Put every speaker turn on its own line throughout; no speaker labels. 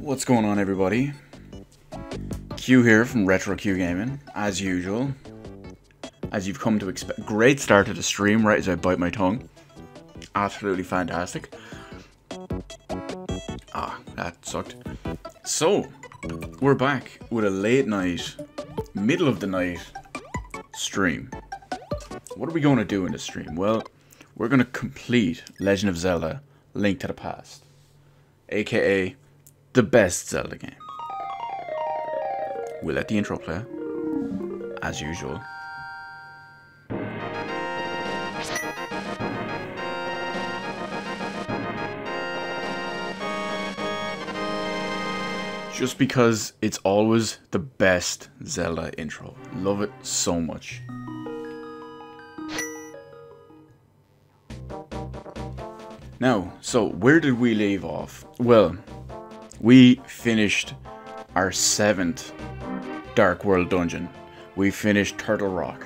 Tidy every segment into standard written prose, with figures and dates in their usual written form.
What's going on, everybody? Q here from Retro Q Gaming, as usual. As you've come to expect. Great start to the stream, right as I bite my tongue. Absolutely fantastic. Ah, that sucked. So, we're back with a late night, middle of the night stream. What are we going to do in this stream? Well, we're going to complete Legend of Zelda: Link to the Past, aka the best Zelda game. We'll let the intro play, as usual. Just because it's always the best Zelda intro. Love it so much. Now, so where did we leave off? Well, we finished our 7th Dark World dungeon. We finished Turtle Rock.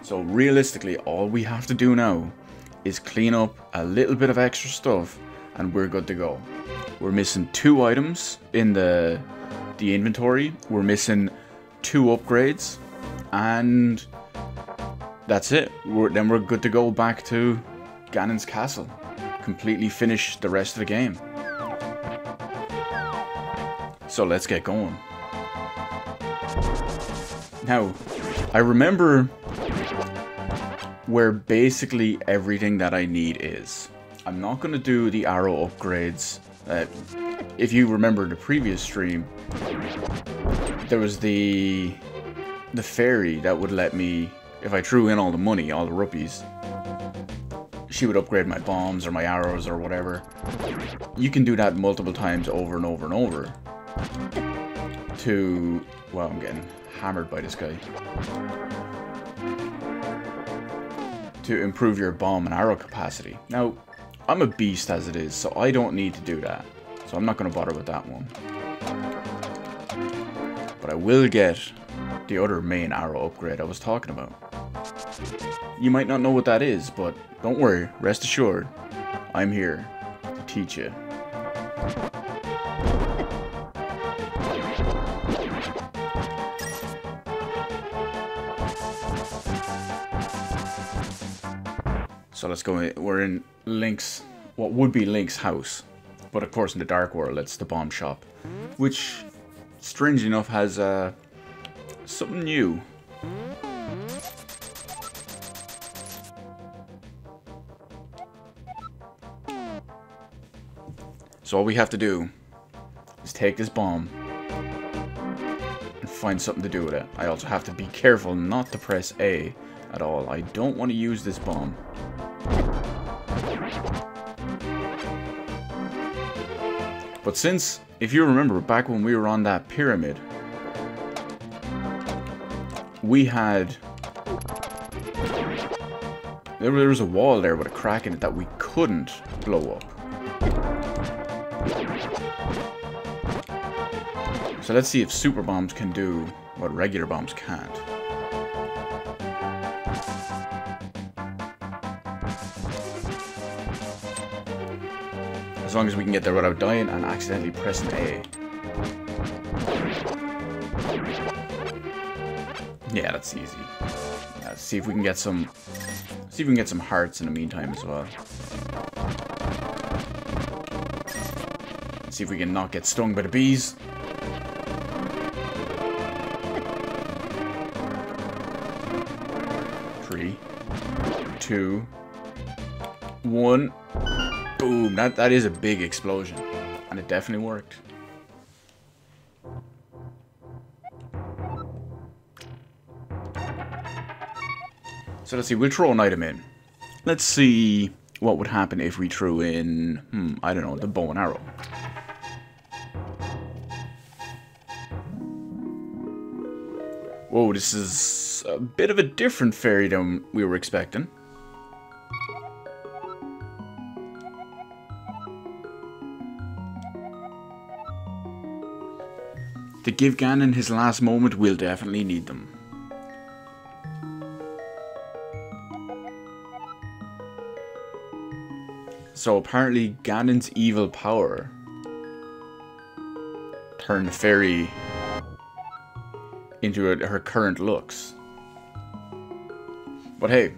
So realistically, all we have to do now is clean up a little bit of extra stuff and we're good to go. We're missing 2 items in the inventory. We're missing 2 upgrades. And that's it. Then we're good to go back to Ganon's castle. Completely finish the rest of the game. So let's get going. Now, I remember where basically everything that I need is. I'm not going to do the arrow upgrades. If you remember the previous stream, there was the fairy that would let me, if I threw in all the money, all the rupees, she would upgrade my bombs or my arrows or whatever. You can do that multiple times over and over and over. To, well, I'm getting hammered by this guy. To improve your bomb and arrow capacity. Now, I'm a beast as it is, so I don't need to do that. So I'm not going to bother with that one. But I will get the other main arrow upgrade I was talking about. You might not know what that is, but don't worry, rest assured, I'm here to teach you. So let's go. We're in Link's, what would be Link's house, but of course in the Dark World it's the bomb shop, which strangely enough has something new. So all we have to do is take this bomb and find something to do with it. I also have to be careful not to press A at all. I don't want to use this bomb. But since, if you remember, back when we were on that pyramid, we had... There was a wall there with a crack in it that we couldn't blow up. So let's see if super bombs can do what regular bombs can't. As long as we can get there without dying and accidentally pressing A. Yeah, that's easy. Let's see if we can get some. See if we can get some hearts in the meantime as well. See if we can not get stung by the bees. Three, 2, 1. Boom, that is a big explosion. And it definitely worked. So let's see, we'll throw an item in. Let's see what would happen if we threw in, I don't know, the bow and arrow. Whoa, this is a bit of a different fairy than we were expecting. To give Ganon his last moment, we'll definitely need them. So apparently Ganon's evil power turn the fairy into her current looks. But hey,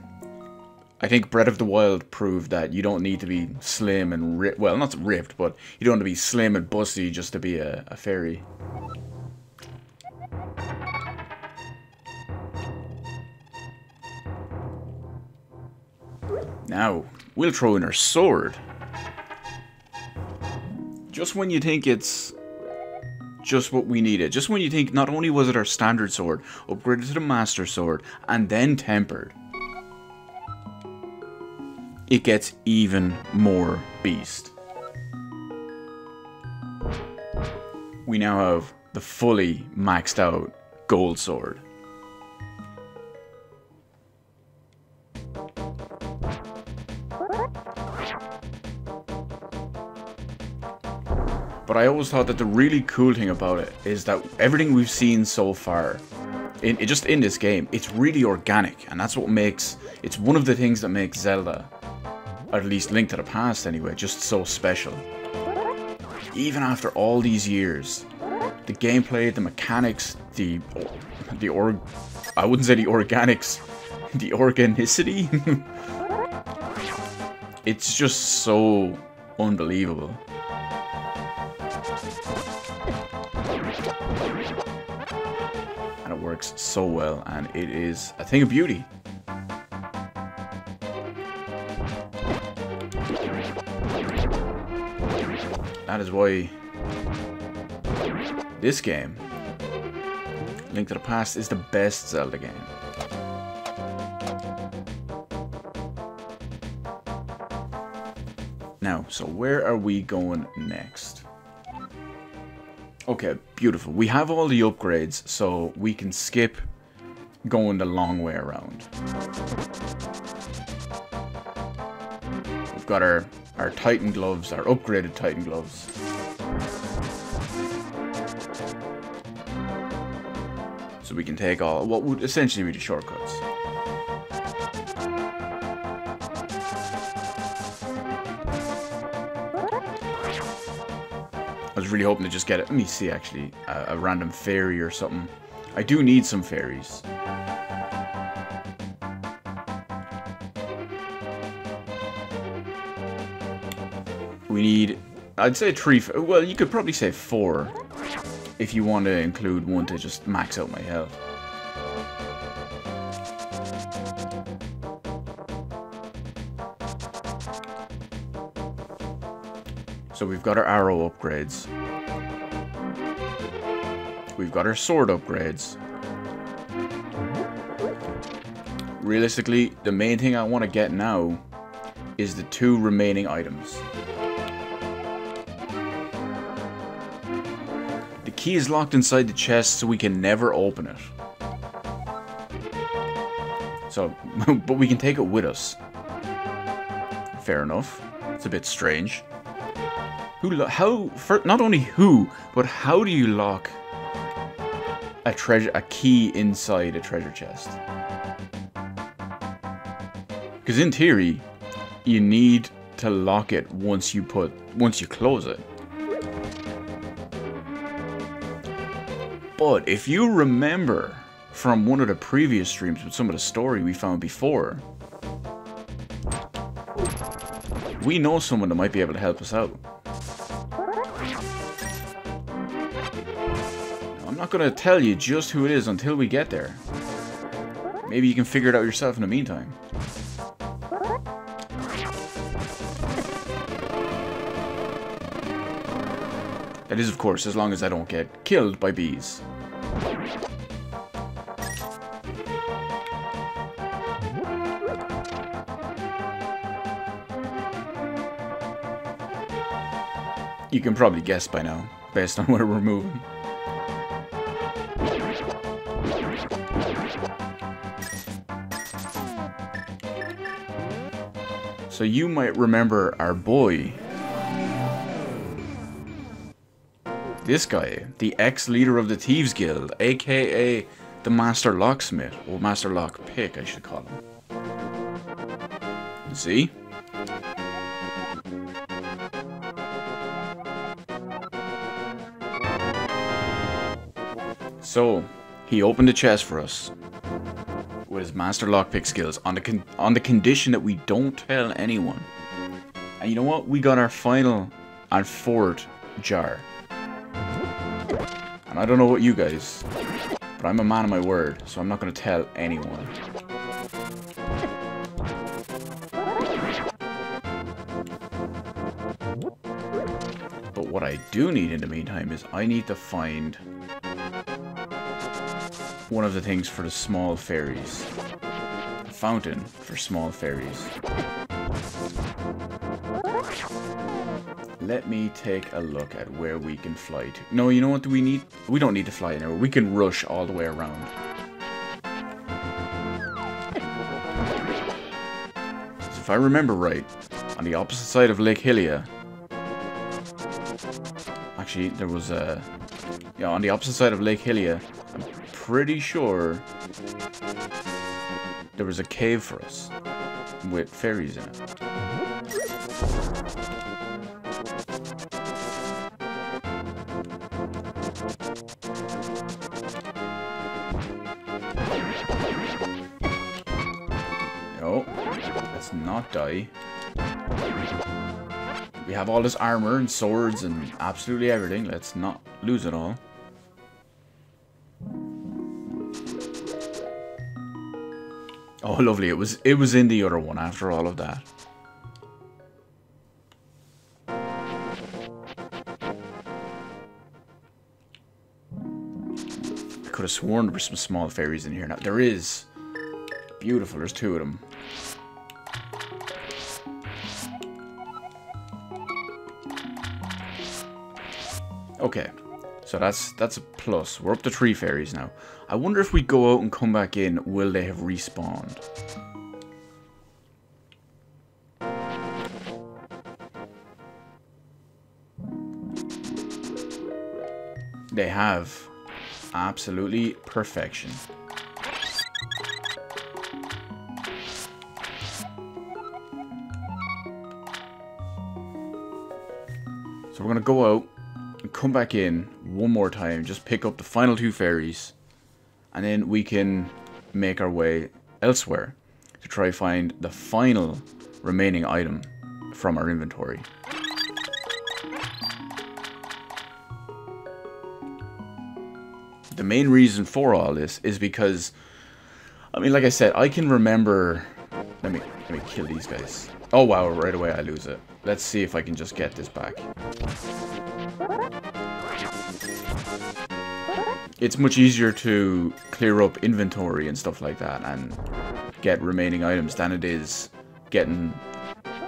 I think Breath of the Wild proved that you don't need to be slim and ripped. Well, not ripped, but you don't have to be slim and busty just to be a fairy. Now, we'll throw in our sword. Just when you think it's just what we needed. Just when you think not only was it our standard sword, upgraded to the master sword, and then tempered, it gets even more beast. We now have the fully maxed out gold sword. But I always thought that the really cool thing about it is that everything we've seen so far, just in this game, it's really organic, and that's what makes, it's one of the things that makes Zelda, or at least Link to the Past anyway, just so special. Even after all these years, the gameplay, the mechanics, I wouldn't say the organics, the organicity, it's just so unbelievable. And it works so well, and it is a thing of beauty. That is why this game, Link to the Past, is the best Zelda game. Now, so where are we going next? Okay, beautiful. We have all the upgrades, so we can skip going the long way around. We've got our Titan gloves, our upgraded Titan gloves. So we can take all what would essentially be the shortcuts. I was really hoping to just get it. Let me see, actually, a random fairy or something. I do need some fairies. We need, I'd say 3, well, you could probably say 4, if you want to include one to just max out my health. So we've got our arrow upgrades. We've got our sword upgrades. Realistically, the main thing I want to get now is the 2 remaining items. The key is locked inside the chest, so we can never open it. So, but we can take it with us. Fair enough. It's a bit strange. Not only who, but how do you lock a key inside a treasure chest? Because in theory, you need to lock it once you close it. But if you remember from one of the previous streams with some of the story we found before, we know someone that might be able to help us out. I'm not going to tell you just who it is until we get there. Maybe you can figure it out yourself in the meantime. That is, of course, as long as I don't get killed by bees. You can probably guess by now, based on where we're moving. So you might remember our boy. This guy, the ex-leader of the Thieves Guild, aka the Master Locksmith, or Master Lockpick, I should call him. See? So, he opened the chest for us with his master lockpick skills on the condition that we don't tell anyone. And you know what? We got our final and fourth jar. And I don't know what you guys, but I'm a man of my word, so I'm not going to tell anyone. But what I do need in the meantime is I need to find one of the things for the small fairies. A fountain for small fairies. Let me take a look at where we can fly to. No, you know what do we need? We don't need to fly anywhere. We can rush all the way around. So if I remember right, on the opposite side of Lake Hylia... Actually, there was a... Yeah, on the opposite side of Lake Hylia, I'm pretty sure there was a cave for us with fairies in it. No, let's not die. We have all this armor and swords and absolutely everything. Let's not lose it all. Oh, lovely. It was in the other one after all of that. I could have sworn there were some small fairies in here. Now, there is. Beautiful. There's two of them. Okay. So that's a plus. We're up to 3 fairies now. I wonder if we go out and come back in, will they have respawned? They have. Absolutely perfection. So we're going to go out and come back in one more time, just pick up the final 2 fairies, and then we can make our way elsewhere to try find the final remaining item from our inventory. The main reason for all this is because, I mean, like I said, I can remember... Let me kill these guys. Oh wow, right away I lose it. Let's see if I can just get this back. It's much easier to clear up inventory and stuff like that and get remaining items than it is getting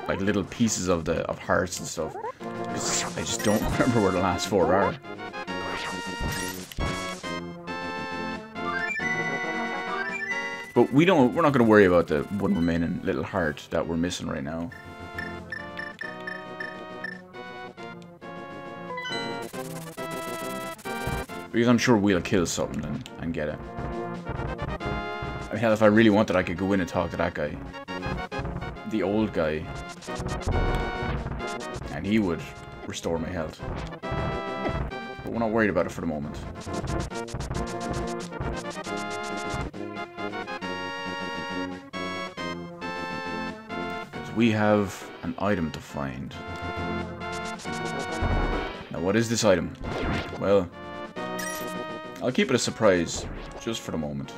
like little pieces of hearts and stuff. I just don't remember where the last 4 are. But we're not going to worry about the one remaining little heart that we're missing right now. Because I'm sure we'll kill something and get it. I mean, hell, if I really wanted, I could go in and talk to that guy. The old guy. And he would restore my health. But we're not worried about it for the moment. Because we have an item to find. Now, what is this item? Well... I'll keep it a surprise, just for the moment.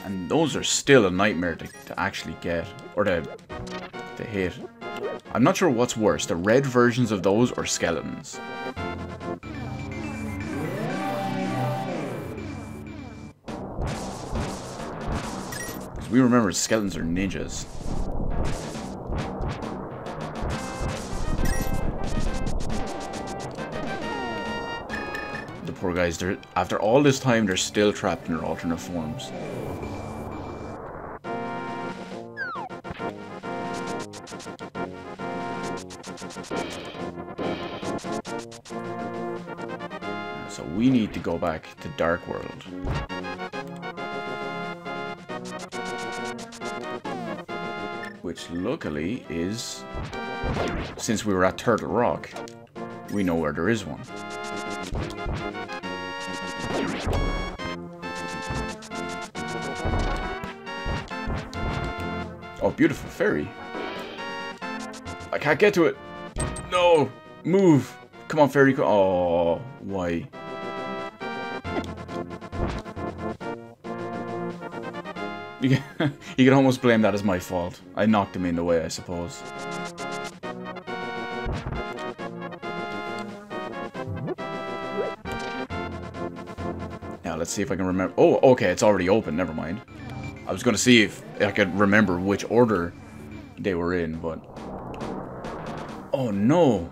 And those are still a nightmare to actually get, or to hit. I'm not sure what's worse, the red versions of those or skeletons. Because we remember skeletons are ninjas. Poor guys, after all this time, they're still trapped in their alternate forms. So we need to go back to Dark World. which luckily is, since we were at Turtle Rock, we know where there is one. Oh, beautiful fairy. I can't get to it. No, move. Come on, fairy. Oh, why? You can almost blame that as my fault. I knocked him in the way, I suppose. Now, let's see if I can remember. Oh, okay, it's already open. Never mind. I was going to see if I could remember which order they were in, but... Oh, no.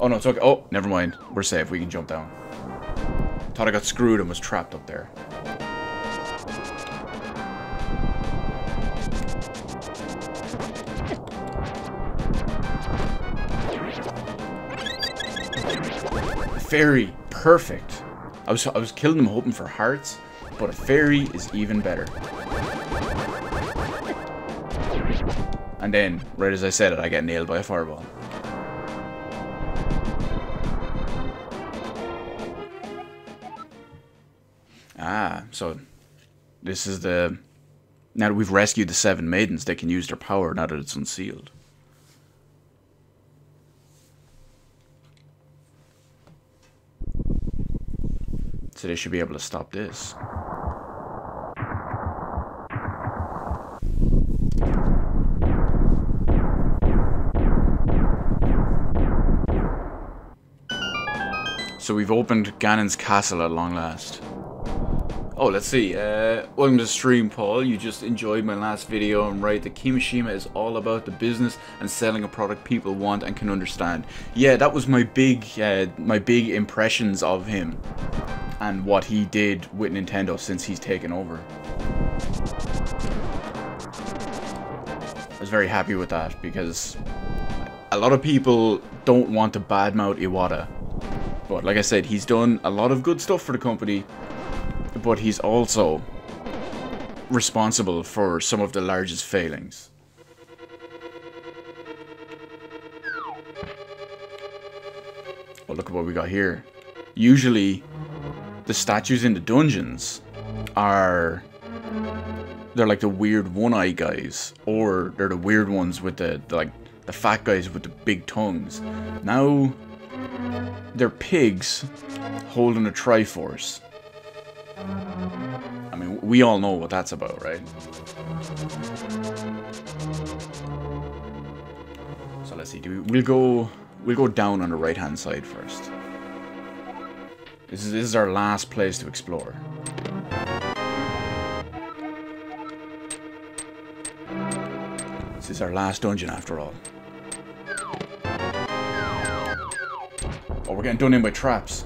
Oh, no, it's okay. Oh, never mind. We're safe. We can jump down. Thought I got screwed and was trapped up there. Fairy, perfect. I was killing them hoping for hearts, but a fairy is even better. And then, right as I said it, I get nailed by a fireball. Ah, so this is the... Now that we've rescued the 7 maidens, they can use their power now that it's unsealed. So they should be able to stop this. So we've opened Ganon's castle at long last. Oh, let's see. Welcome to the stream, Paul. You just enjoyed my last video and right, the Kimishima is all about the business and selling a product people want and can understand. Yeah, that was my big impressions of him and what he did with Nintendo since he's taken over. I was very happy with that because a lot of people don't want to badmouth Iwata. But like I said, he's done a lot of good stuff for the company. But he's also responsible for some of the largest failings. Oh, look at what we got here. Usually, the statues in the dungeons are... They're like the weird one-eye guys. Or they're the weird ones with the fat guys with the big tongues. Now, they're pigs holding a Triforce. I mean, we all know what that's about, right? So let's see. We'll go down on the right-hand side first. This is our last place to explore. This is our last dungeon, after all. Oh, we're getting done in by traps.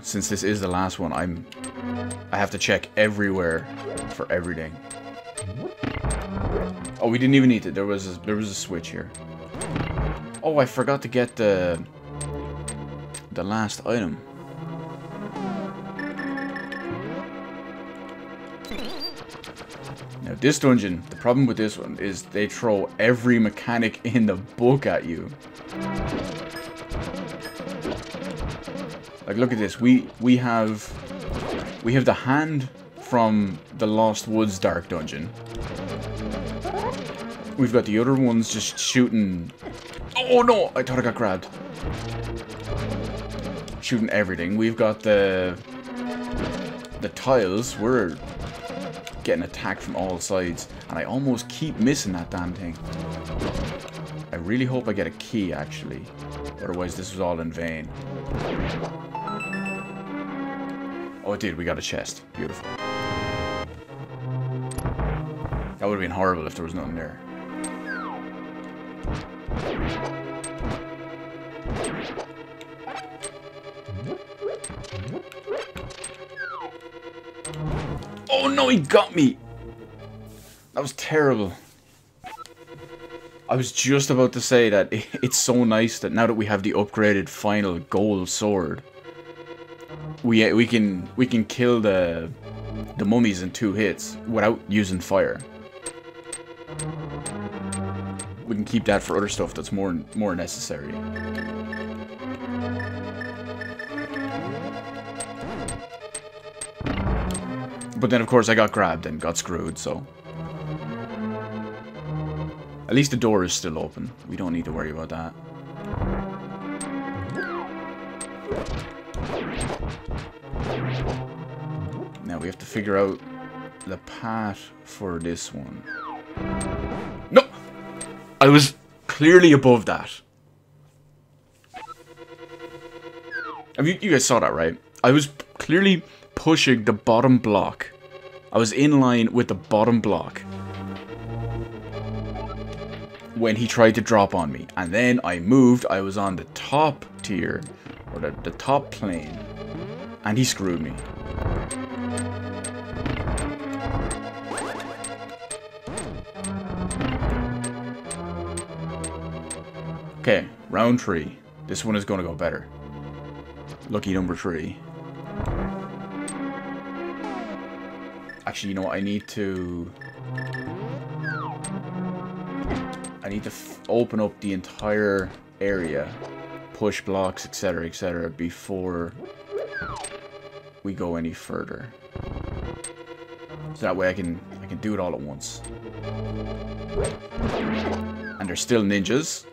Since this is the last one, I have to check everywhere for everything. Oh, we didn't even need it. There was a switch here. Oh, I forgot to get the last item. Now this dungeon, the problem with this one is they throw every mechanic in the book at you. Like, look at this. We have the hand from the Lost Woods Dark Dungeon. We've got the other ones just shooting. Oh no! I thought I got grabbed. Shooting everything. We've got the tiles. We're getting attacked from all sides, and I almost keep missing that damn thing. I really hope I get a key, actually. Otherwise, this was all in vain. Oh, it did. We got a chest. Beautiful. That would have been horrible if there was nothing there. Oh no, he got me! That was terrible. I was just about to say that it's so nice that now that we have the upgraded final gold sword, we can kill the mummies in 2 hits without using fire. We can keep that for other stuff that's more necessary. But then of course I got grabbed and got screwed, so at least the door is still open. We don't need to worry about that. Now we have to figure out the path for this one. No! I was clearly above that. I mean, you guys saw that, right? I was clearly pushing the bottom block. I was in line with the bottom block when he tried to drop on me. And then I moved, I was on the top tier, or the top plane, and he screwed me. Okay, round 3. This one is going to go better. Lucky number 3. Actually, you know what? I need to open up the entire area, push blocks, etc., before we go any further. So that way I can do it all at once. And they're still ninjas.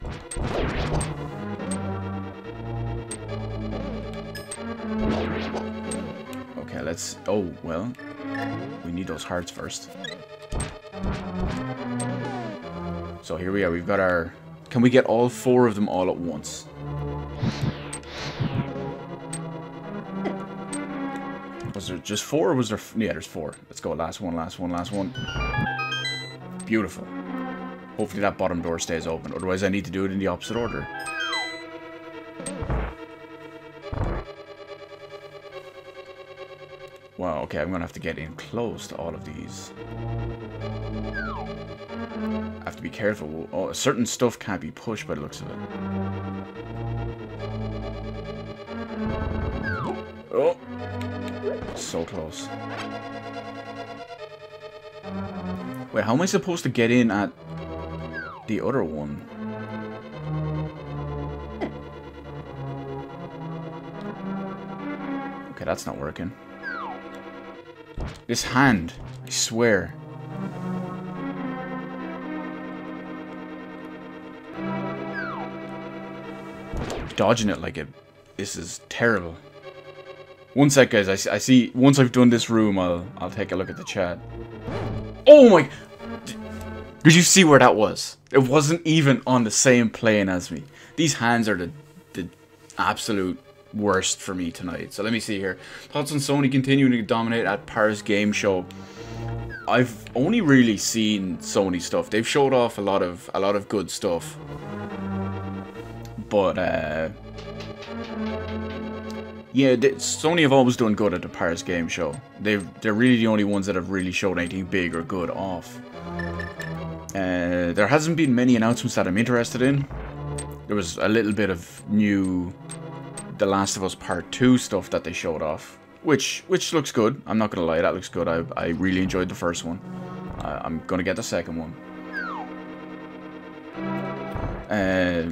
Okay, let's... Oh, well, we need those hearts first. So here we are, we've got our... Can we get all 4 of them all at once? Was there just 4 or was there... Yeah, there's 4. Let's go, last one, last one, last one. Beautiful. Hopefully that bottom door stays open, otherwise I need to do it in the opposite order. Wow, okay, I'm gonna have to get in close to all of these. I have to be careful. Oh, certain stuff can't be pushed by the looks of it. Oh! So close. Wait, how am I supposed to get in at the other one? Okay, that's not working. This hand, I swear. Dodging it like it. This is terrible. One sec, guys. I see. Once I've done this room, I'll take a look at the chat. Oh my! Did you see where that was? It wasn't even on the same plane as me. These hands are the absolute worst for me tonight. So let me see here. Thoughts on Sony continuing to dominate at Paris Game Show. I've only really seen Sony stuff. They've showed off a lot of good stuff. But yeah, Sony have always done good at the Paris Game Show. They're really the only ones that have really showed anything big or good off. There hasn't been many announcements that I'm interested in. There was a little bit of new The Last of Us Part 2 stuff that they showed off, which looks good. I'm not gonna lie, that looks good. I really enjoyed the first one. I'm gonna get the second one.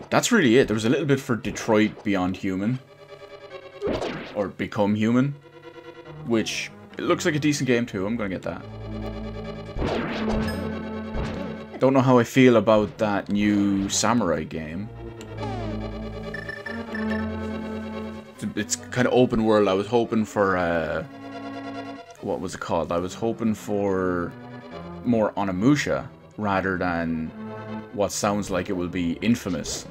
That's really it. There was a little bit for Detroit Beyond Human, or Become Human, which it looks like a decent game too. I'm gonna get that. Don't know how I feel about that new samurai game. It's kind of open world. I was hoping for what was it called? I was hoping for more Onimusha rather than what sounds like it will be Infamous.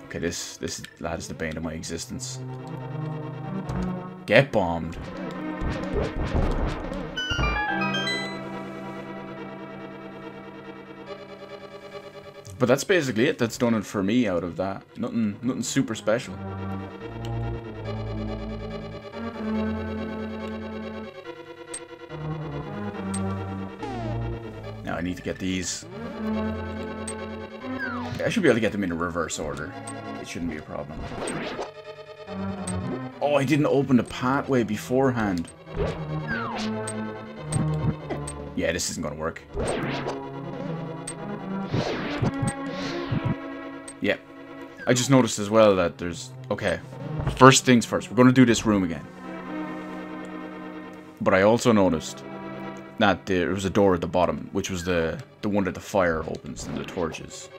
Okay, this lad is the bane of my existence. Get bombed. But that's basically it. That's done it for me out of that. Nothing super special. I need to get these. I should be able to get them in a reverse order. It shouldn't be a problem. Oh, I didn't open the pathway beforehand. Yeah, this isn't gonna work. Yep. I just noticed as well that there's... Okay. First things first. We're gonna do this room again. But I also noticed that there was a door at the bottom, which was the one that the fire opens and the torches.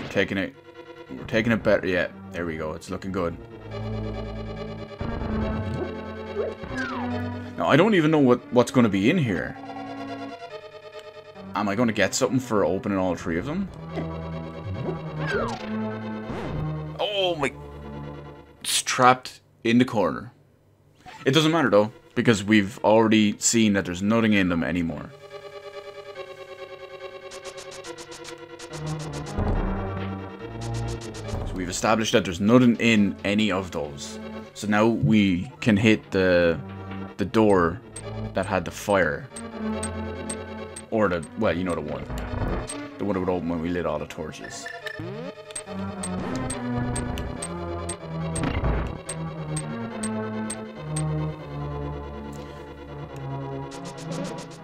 Okay. We're taking it better. Yeah, there we go. It's looking good. Now, I don't even know what's going to be in here. Am I going to get something for opening all three of them? Oh my... It's trapped in the corner. It doesn't matter though, because we've already seen that there's nothing in them anymore. So we've established that there's nothing in any of those. So now we can hit the door that had the fire. Or the, well, you know the one. The one that would open when we lit all the torches.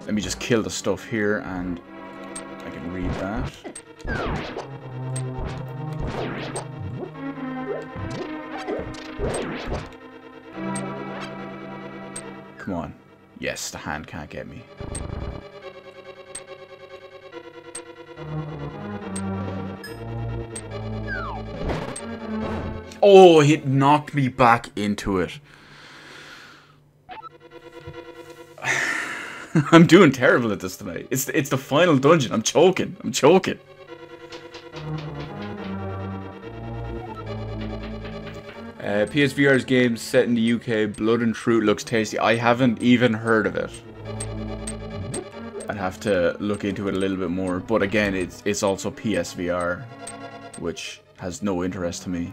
Let me just kill the stuff here and I can read that. Come on. Yes, the hand can't get me. Oh, it knocked me back into it. I'm doing terrible at this tonight. It's the final dungeon. I'm choking. I'm choking. PSVR's game set in the UK. Blood and Fruit looks tasty. I haven't even heard of it. I'd have to look into it a little bit more. But again, it's also PSVR, which has no interest to me.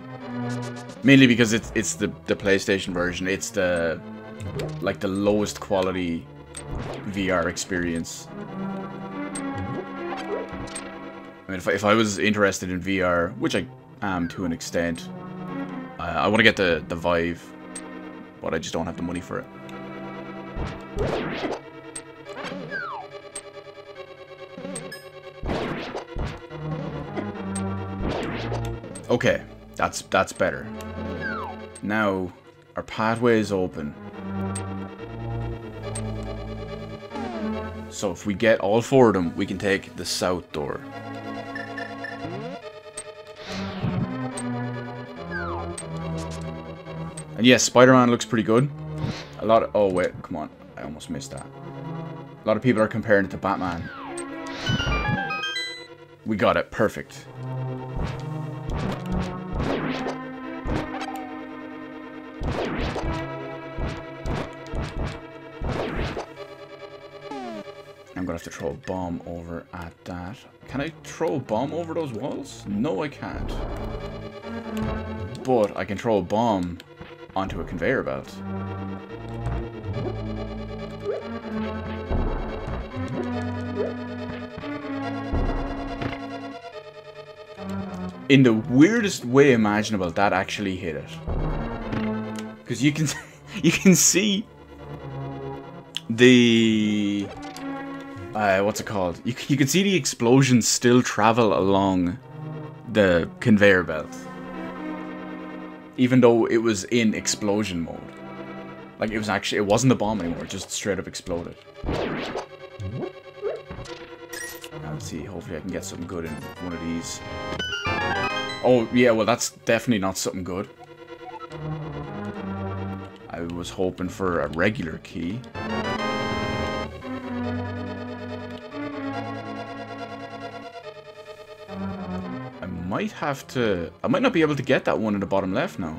Mainly because it's the PlayStation version. It's the lowest quality VR experience. I mean, if I was interested in VR, which I am to an extent, I want to get the Vive, but I just don't have the money for it. Okay, that's better. Now our pathway is open. So if we get all four of them, we can take the south door. And yes, Spider-Man looks pretty good. A lot of... Oh, wait. Come on. I almost missed that. A lot of people are comparing it to Batman. We got it. Perfect. I'm gonna have to throw a bomb over at that. Can I throw a bomb over those walls? No, I can't. But I can throw a bomb onto a conveyor belt. In the weirdest way imaginable, that actually hit it. Because you can see the... what's it called? You can see the explosions still travel along the conveyor belt. Even though it was in explosion mode. Like, it wasn't a bomb anymore, it just straight up exploded. Now, let's see, hopefully I can get something good in one of these. Oh, yeah, well, that's definitely not something good. I was hoping for a regular key. I might not be able to get that one in the bottom left now.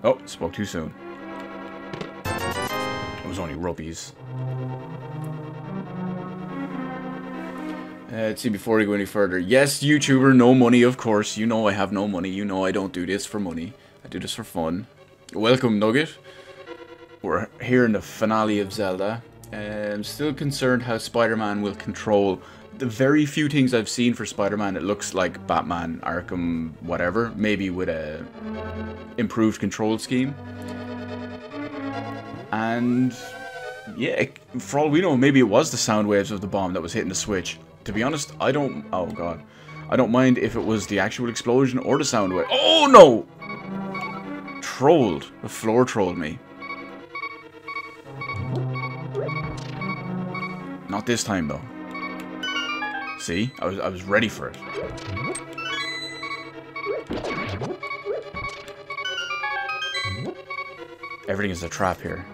Oh, spoke too soon. It was only rupees. Let's see, before we go any further. Yes, YouTuber, no money, of course. You know I have no money. You know I don't do this for money. I do this for fun. Welcome, Nugget. We're here in the finale of Zelda. I'm still concerned how Spider-Man will control the very few things I've seen for Spider-Man. It looks like Batman, Arkham, whatever. Maybe with a improved control scheme. And yeah, for all we know, maybe it was the sound waves of the bomb that was hitting the switch. To be honest, I don't... Oh, God. I don't mind if it was the actual explosion or the sound wave. Oh, no! Trolled. The floor trolled me. Not this time, though. See? I was ready for it. Everything is a trap here.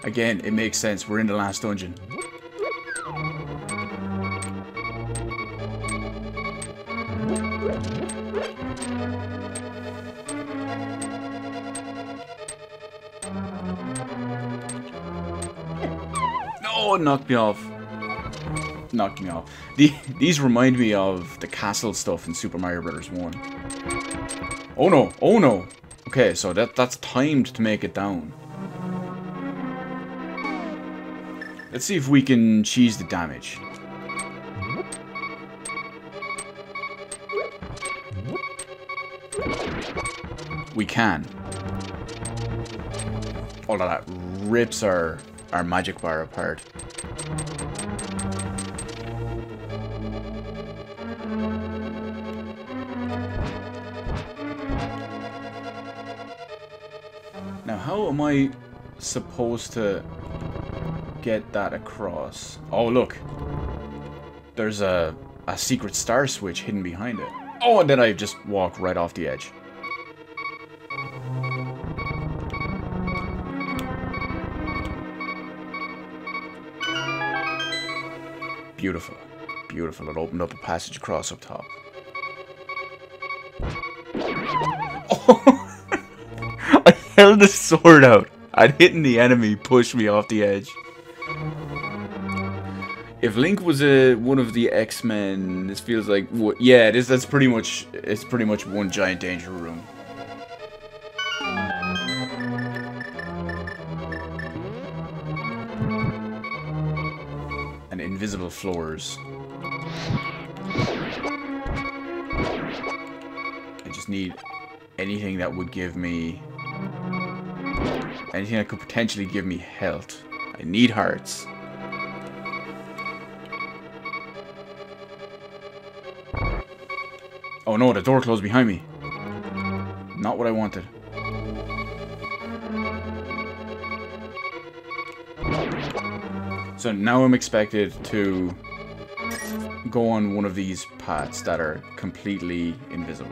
Again, it makes sense. We're in the last dungeon. No, it knocked me off. Knocked me off. These remind me of the castle stuff in Super Mario Bros. 1. Oh no! Oh no! Okay, so that's timed to make it down. Let's see if we can cheese the damage. We can. All of that rips our magic bar apart. Now, how am I supposed to get that across? Oh, look. There's a secret star switch hidden behind it. Oh, and then I just walk right off the edge. Beautiful. Beautiful. It opened up a passage across up top. Oh! I held the sword out. I'd hit the enemy, pushed me off the edge. If Link was one of the X-Men, this feels like... Yeah, that's pretty much... It's pretty much one giant danger room. And invisible floors. I just need anything that would give me... Anything that could potentially give me health. I need hearts. Oh no, the door closed behind me. Not what I wanted. So now I'm expected to go on one of these paths that are completely invisible.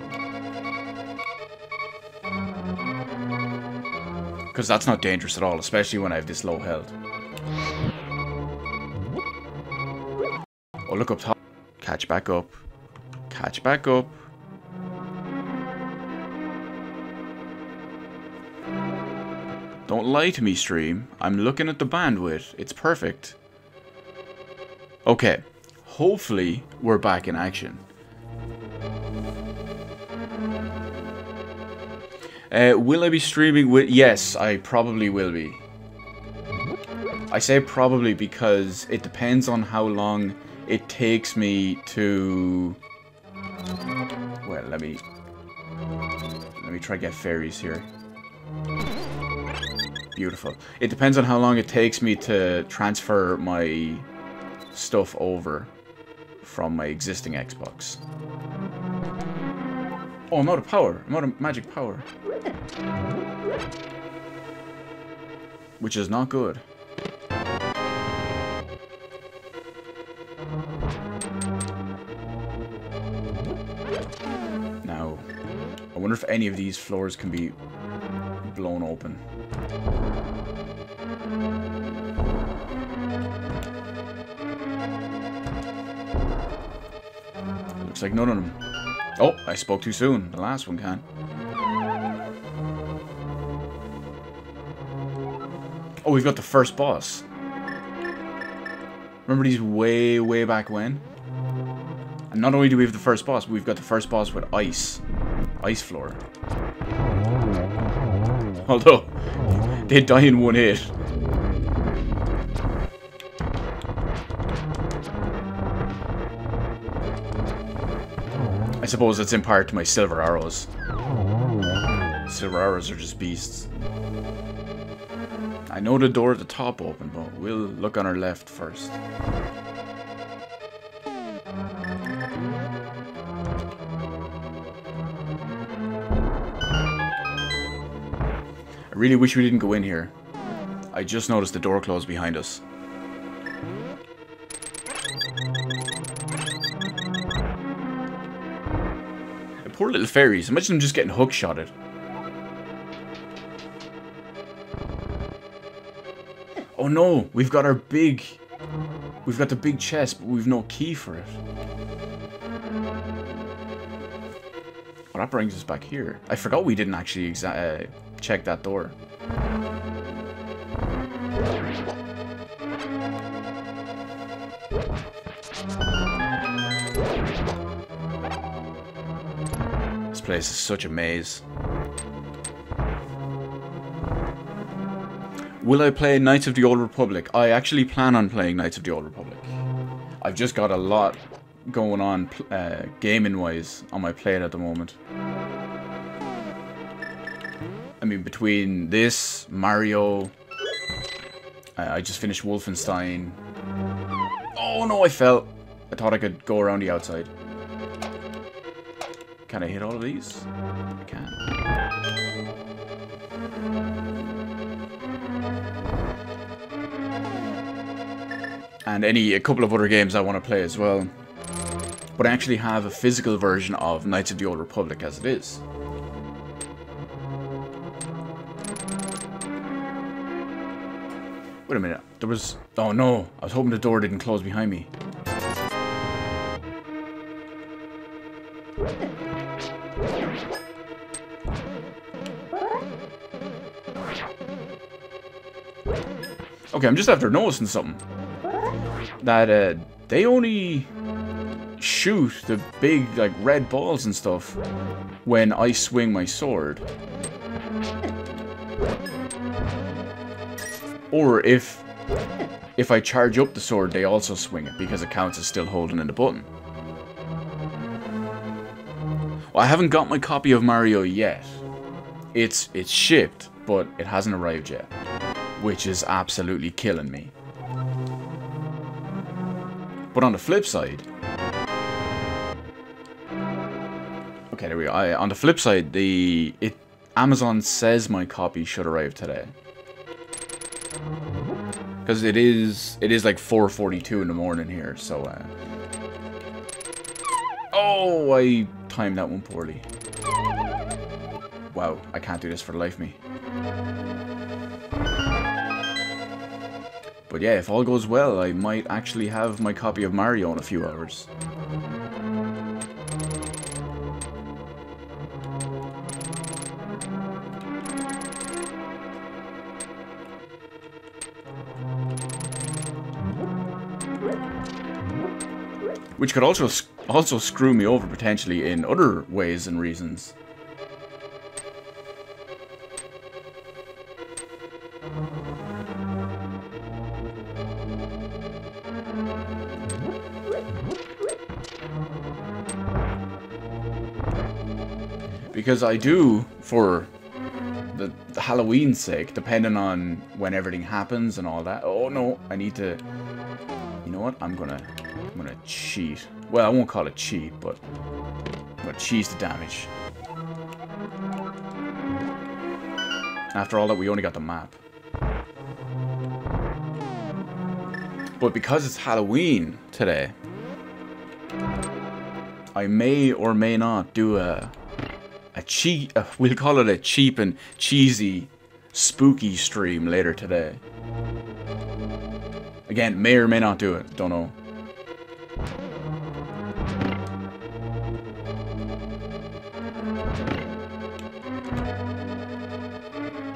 Because that's not dangerous at all, especially when I have this low health. Oh, look up top. Catch back up. Catch back up. Don't lie to me, stream. I'm looking at the bandwidth. It's perfect. Okay. Hopefully, we're back in action. Will I be streaming with... Yes, I probably will be. I say probably because it depends on how long it takes me to... Well, let me try to get fairies here. Beautiful. It depends on how long it takes me to transfer my stuff over from my existing Xbox. Oh, I'm out of power. I'm out of magic power. Which is not good. Now, I wonder if any of these floors can be blown open. Looks like none of them. Oh, I spoke too soon. The last one can. Oh, we've got the first boss. Remember these way back when? And not only do we have the first boss, but we've got the first boss with ice. Ice floor. Although, they die in one hit. I suppose it's in part to my silver arrows. Silver arrows are just beasts. I know the door at the top open, but we'll look on our left first. I really wish we didn't go in here. I just noticed the door closed behind us. And poor little fairies. Imagine them just getting hook-shotted. Oh no, we've got the big chest, but we've no key for it. Well, that brings us back here. I forgot we didn't actually check that door. This place is such a maze. Will I play Knights of the Old Republic? I actually plan on playing Knights of the Old Republic. I've just got a lot going on gaming-wise on my plate at the moment. I mean, between this, Mario, I just finished Wolfenstein. Oh no, I fell. I thought I could go around the outside. Can I hit all of these? I can. And a couple of other games I want to play as well. But I actually have a physical version of Knights of the Old Republic as it is. Wait a minute, there was... Oh no, I was hoping the door didn't close behind me. Okay, I'm just after noticing something. That they only shoot the big like red balls and stuff when I swing my sword. Or if I charge up the sword, they also swing it because it counts as still holding in the button. Well, I haven't got my copy of Mario yet. It's shipped, but it hasn't arrived yet, which is absolutely killing me. But on the flip side... Okay, there we go. On the flip side, Amazon says my copy should arrive today. Because it is like 4:42 in the morning here, so... Oh, I timed that one poorly. Wow, I can't do this for the life of me. But yeah, if all goes well, I might actually have my copy of Mario in a few hours. Which could also screw me over potentially in other ways and reasons. Because I do, for the Halloween's sake, depending on when everything happens and all that. Oh no, I need to... You know what? I'm gonna cheat. Well, I won't call it cheat, but I'm gonna cheese the damage. After all that, we only got the map. But because it's Halloween today, I may or may not do we'll call it a cheap and cheesy spooky stream later today. Again, may or may not do it, don't know.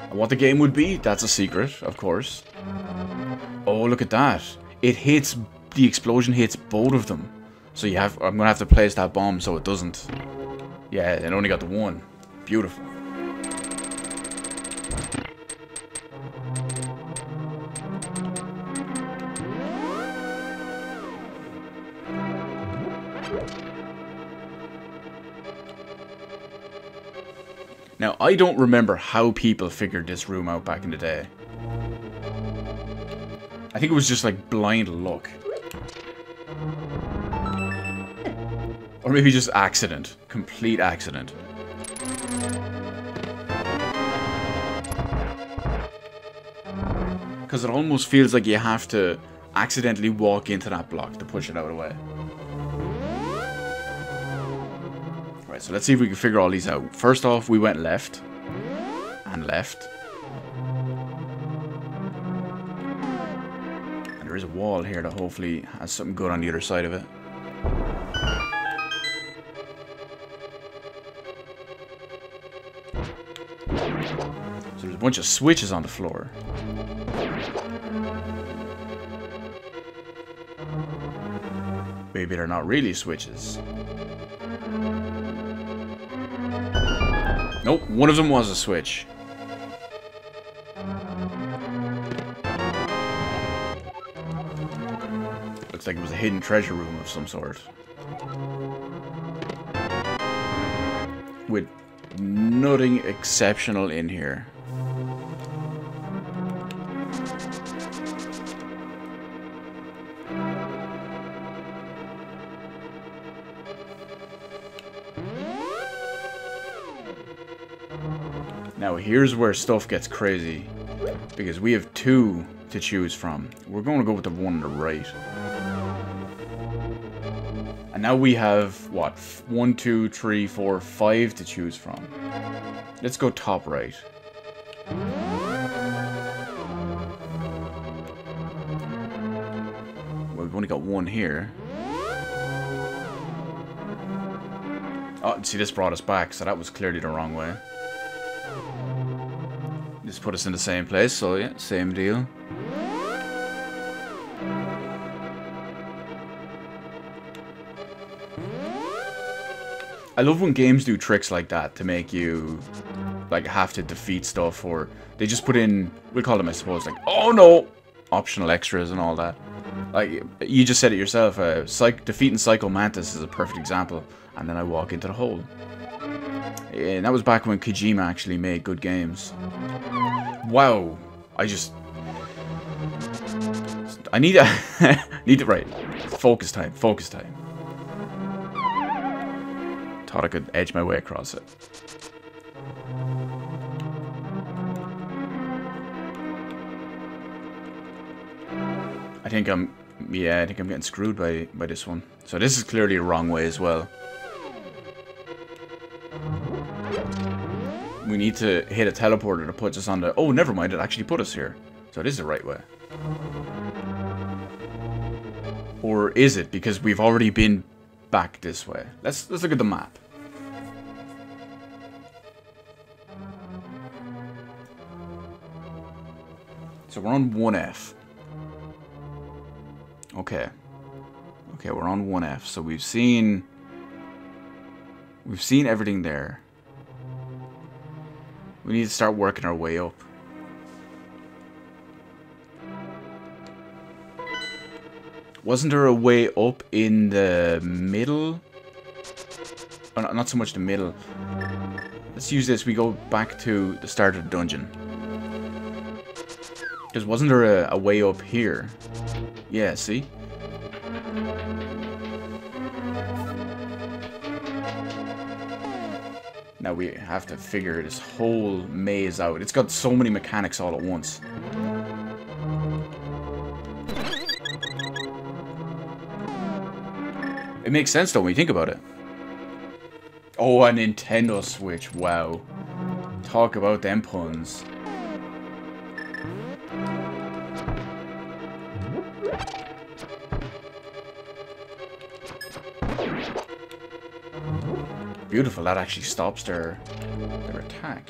And what the game would be, that's a secret, of course. Oh, look at that. It hits the explosion hits both of them. So you have, I'm gonna have to place that bomb so it doesn't. Yeah, it only got the one. Beautiful. Now, I don't remember how people figured this room out back in the day. I think it was just like blind luck. Or maybe just accident. Complete accident. Because it almost feels like you have to accidentally walk into that block to push it out of the way. Right, so let's see if we can figure all these out. First off, we went left. And left. And there is a wall here that hopefully has something good on the other side of it. So there's a bunch of switches on the floor. Maybe they're not really switches. Nope, one of them was a switch. Looks like it was a hidden treasure room of some sort. With nothing exceptional in here. Now here's where stuff gets crazy, because we have two to choose from. We're going to go with the one on the right. And now we have, what, 1, 2, 3, 4, 5 to choose from. Let's go top right. Well, we've only got one here. Oh, see, this brought us back, so that was clearly the wrong way. Just put us in the same place, so yeah, same deal. I love when games do tricks like that to make you like have to defeat stuff, or they just put in, we'll call them, I suppose, like, oh no, optional extras and all that. Like, you just said it yourself, defeating Psycho Mantis is a perfect example, and then I walk into the hole. And that was back when Kojima actually made good games. Wow, I need to, right, focus time, focus time. Thought I could edge my way across it. I think I'm getting screwed by this one. So this is clearly the wrong way as well. We need to hit a teleporter that puts us on the... Oh, never mind, it actually put us here. So it is the right way. Or is it? Because we've already been back this way. Let's look at the map. So we're on 1F. Okay. Okay, we're on 1F. So we've seen everything there. We need to start working our way up. Wasn't there a way up in the middle? Oh, not so much the middle. Let's use this. We go back to the start of the dungeon. Because wasn't there a way up here? Yeah, see? Now we have to figure this whole maze out. It's got so many mechanics all at once. It makes sense though when you think about it. Oh, a Nintendo Switch. Wow. Talk about them puns. Beautiful, that actually stops their attack.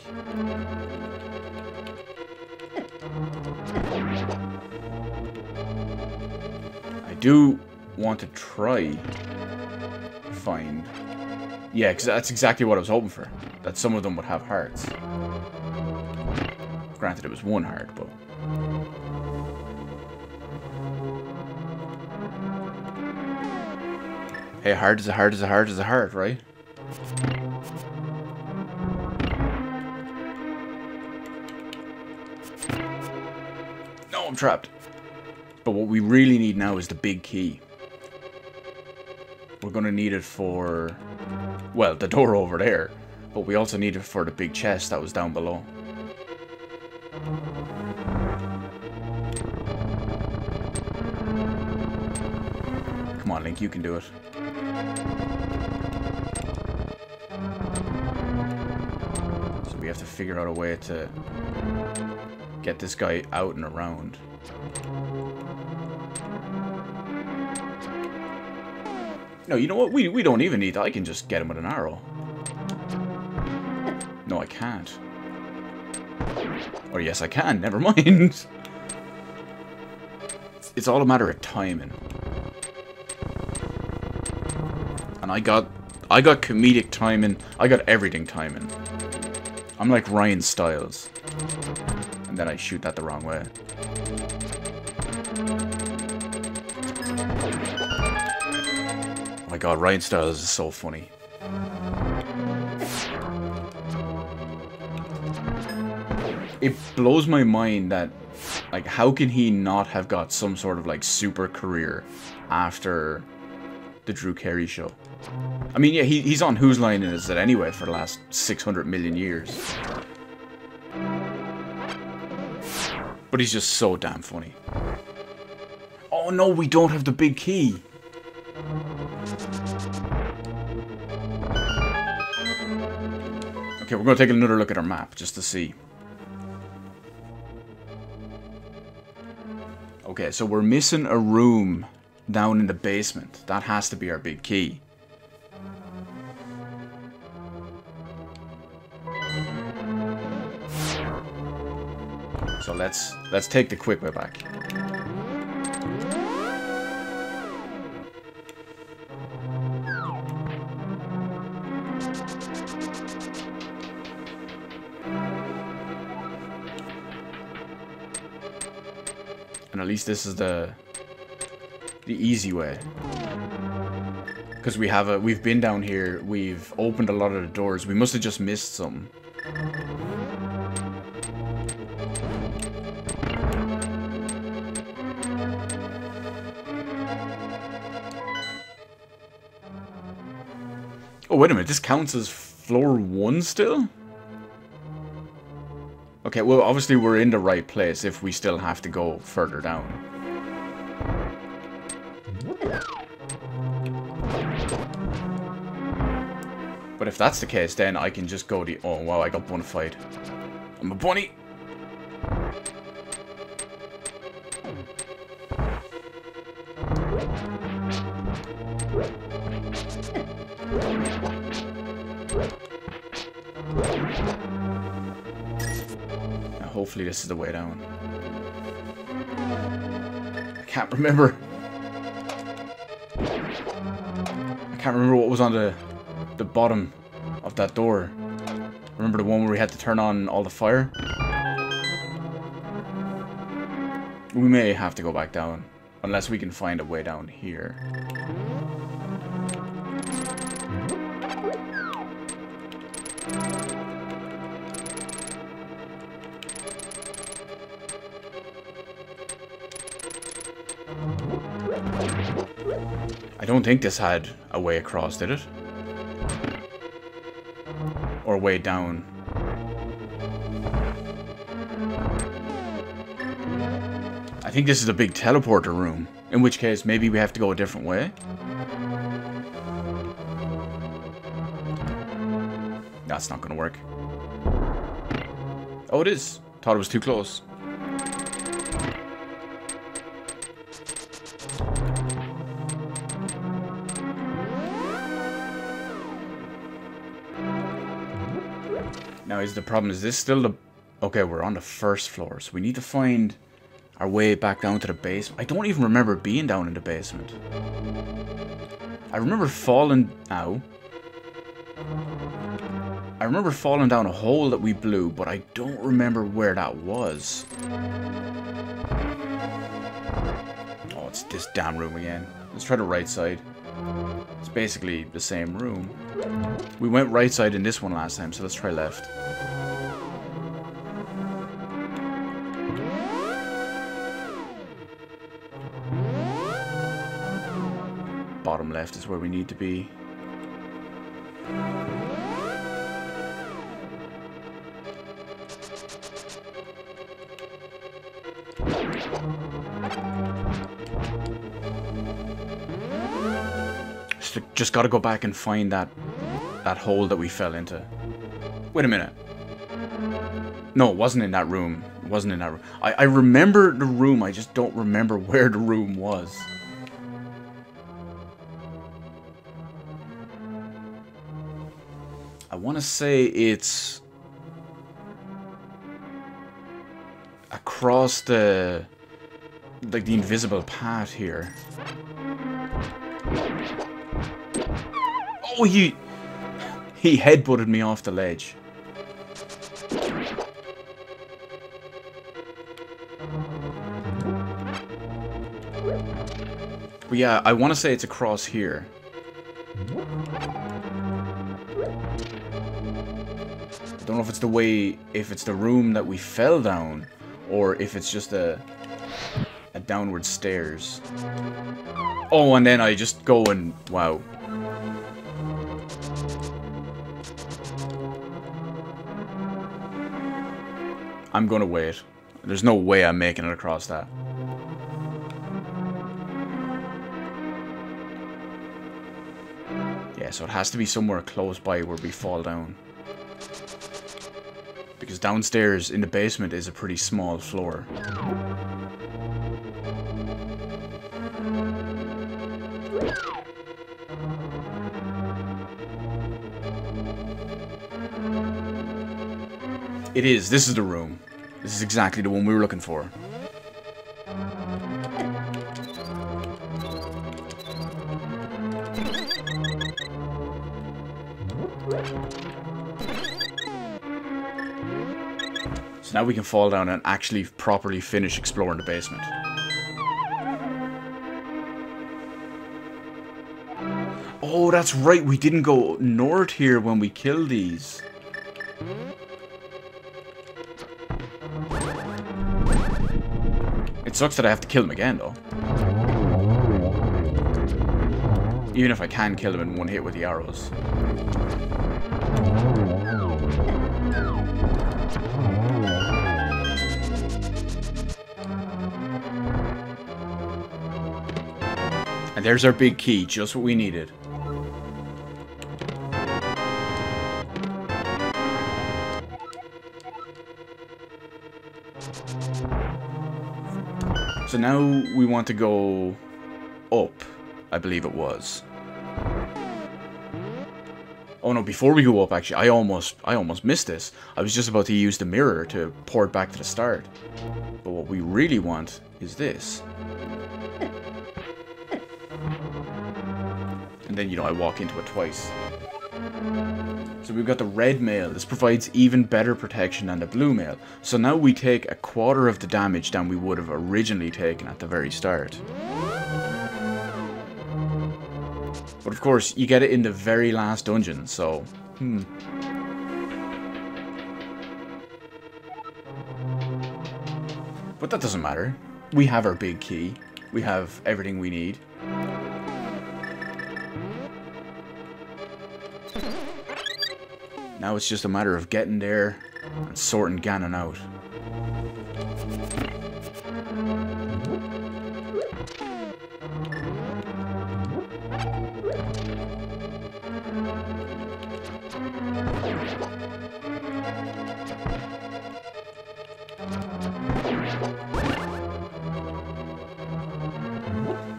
do want to try find... Yeah, because that's exactly what I was hoping for. That some of them would have hearts. Granted, it was one heart, but... Hey, a heart is a heart is a heart is a heart, right? No, I'm trapped. But what we really need now is the big key. We're gonna need it for... Well, the door over there. But we also need it for the big chest that was down below. Come on, Link, you can do it. So we have to figure out a way to get this guy out and around. No, you know what? We don't even need that. I can just get him with an arrow. No, I can't. Or yes, I can. Never mind. It's all a matter of timing. And I got comedic timing. I got everything timing. I'm like Ryan Stiles. And then I shoot that the wrong way. Oh my god, Ryan Stiles is so funny. It blows my mind that, like, how can he not have got some sort of, like, super career after the Drew Carey show? I mean, yeah, he's on Whose Line Is It Anyway for the last 600 million years. But he's just so damn funny. Oh no, we don't have the big key. Okay, we're going to take another look at our map just to see. Okay, so we're missing a room down in the basement. That has to be our big key. So let's take the quick way back. And at least this is the easy way. Because we've been down here, we've opened a lot of the doors. We must have just missed some. Oh, wait a minute, this counts as floor 1 still? Okay, well, obviously we're in the right place if we still have to go further down. But if that's the case, then I can just go the... Oh, wow, I got bunified. I'm a bunny! Now, hopefully this is the way down. I can't remember. I can't remember what was on the bottom of that door. Remember the one where we had to turn on all the fire? We may have to go back down. Unless we can find a way down here. I don't think this had a way across, did it? Or a way down. I think this is a big teleporter room. In which case, maybe we have to go a different way. That's not gonna work. Oh, it is. Thought it was too close. Now, is the problem, is this still the... Okay, we're on the first floor, so we need to find our way back down to the basement. I don't even remember being down in the basement. I remember falling... Ow. I remember falling down a hole that we blew, but I don't remember where that was. Oh, it's this damn room again. Let's try the right side. It's basically the same room. We went right side in this one last time, so let's try left. Bottom left is where we need to be. Just gotta go back and find that hole that we fell into. Wait a minute. No, it wasn't in that room. It wasn't in that room. I remember the room, I just don't remember where the room was. I want to say it's across the, like, the invisible path here. Oh, he headbutted me off the ledge. But yeah, I want to say it's across here. I don't know if it's the way, if it's the room that we fell down, or if it's just a downward stairs. Oh, and then I just go and, wow. I'm gonna wait. There's no way I'm making it across that. Yeah, so it has to be somewhere close by where we fall down. Because downstairs in the basement is a pretty small floor. It is. This is the room. This is exactly the one we were looking for. So now we can fall down and actually properly finish exploring the basement. Oh, that's right. We didn't go north here when we killed these. It sucks that I have to kill them again, though. Even if I can kill them in one hit with the arrows. And there's our big key, just what we needed. So now we want to go up, I believe it was. Oh no, before we go up, actually, I almost missed this. I was just about to use the mirror to port back to the start. But what we really want is this. And then, you know, I walk into it twice. So we've got the red mail. This provides even better protection than the blue mail. So now we take 1/4 of the damage than we would have originally taken at the very start. But of course, you get it in the very last dungeon, so... But that doesn't matter. We have our big key. We have everything we need. Now it's just a matter of getting there and sorting Ganon out.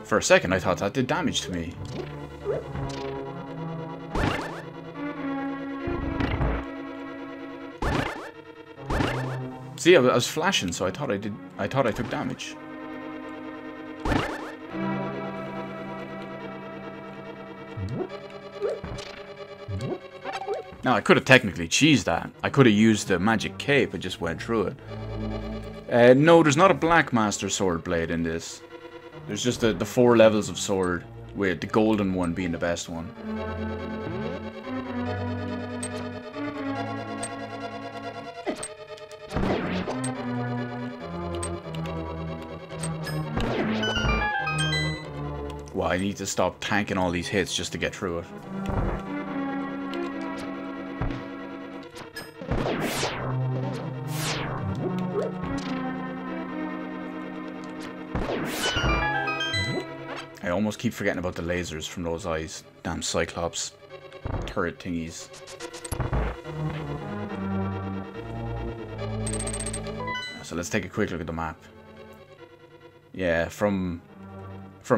For a second I thought that did damage to me. See, I was flashing, so I thought I took damage. Now, I could have technically cheesed that. I could have used the magic cape and just went through it. No, there's not a Black Master sword blade in this. There's just the 4 levels of sword, with the golden one being the best one. Well, I need to stop tanking all these hits just to get through it. I almost keep forgetting about the lasers from those eyes. Damn Cyclops turret thingies. So let's take a quick look at the map. Yeah, from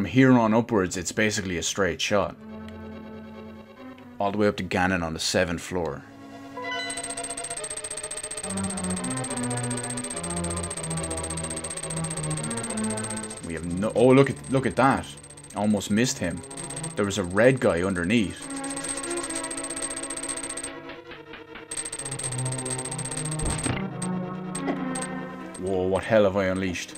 here on upwards, it's basically a straight shot. All the way up to Ganon on the 7th floor. We have no... Oh, look at that. Almost missed him. There was a red guy underneath. Whoa, what hell have I unleashed?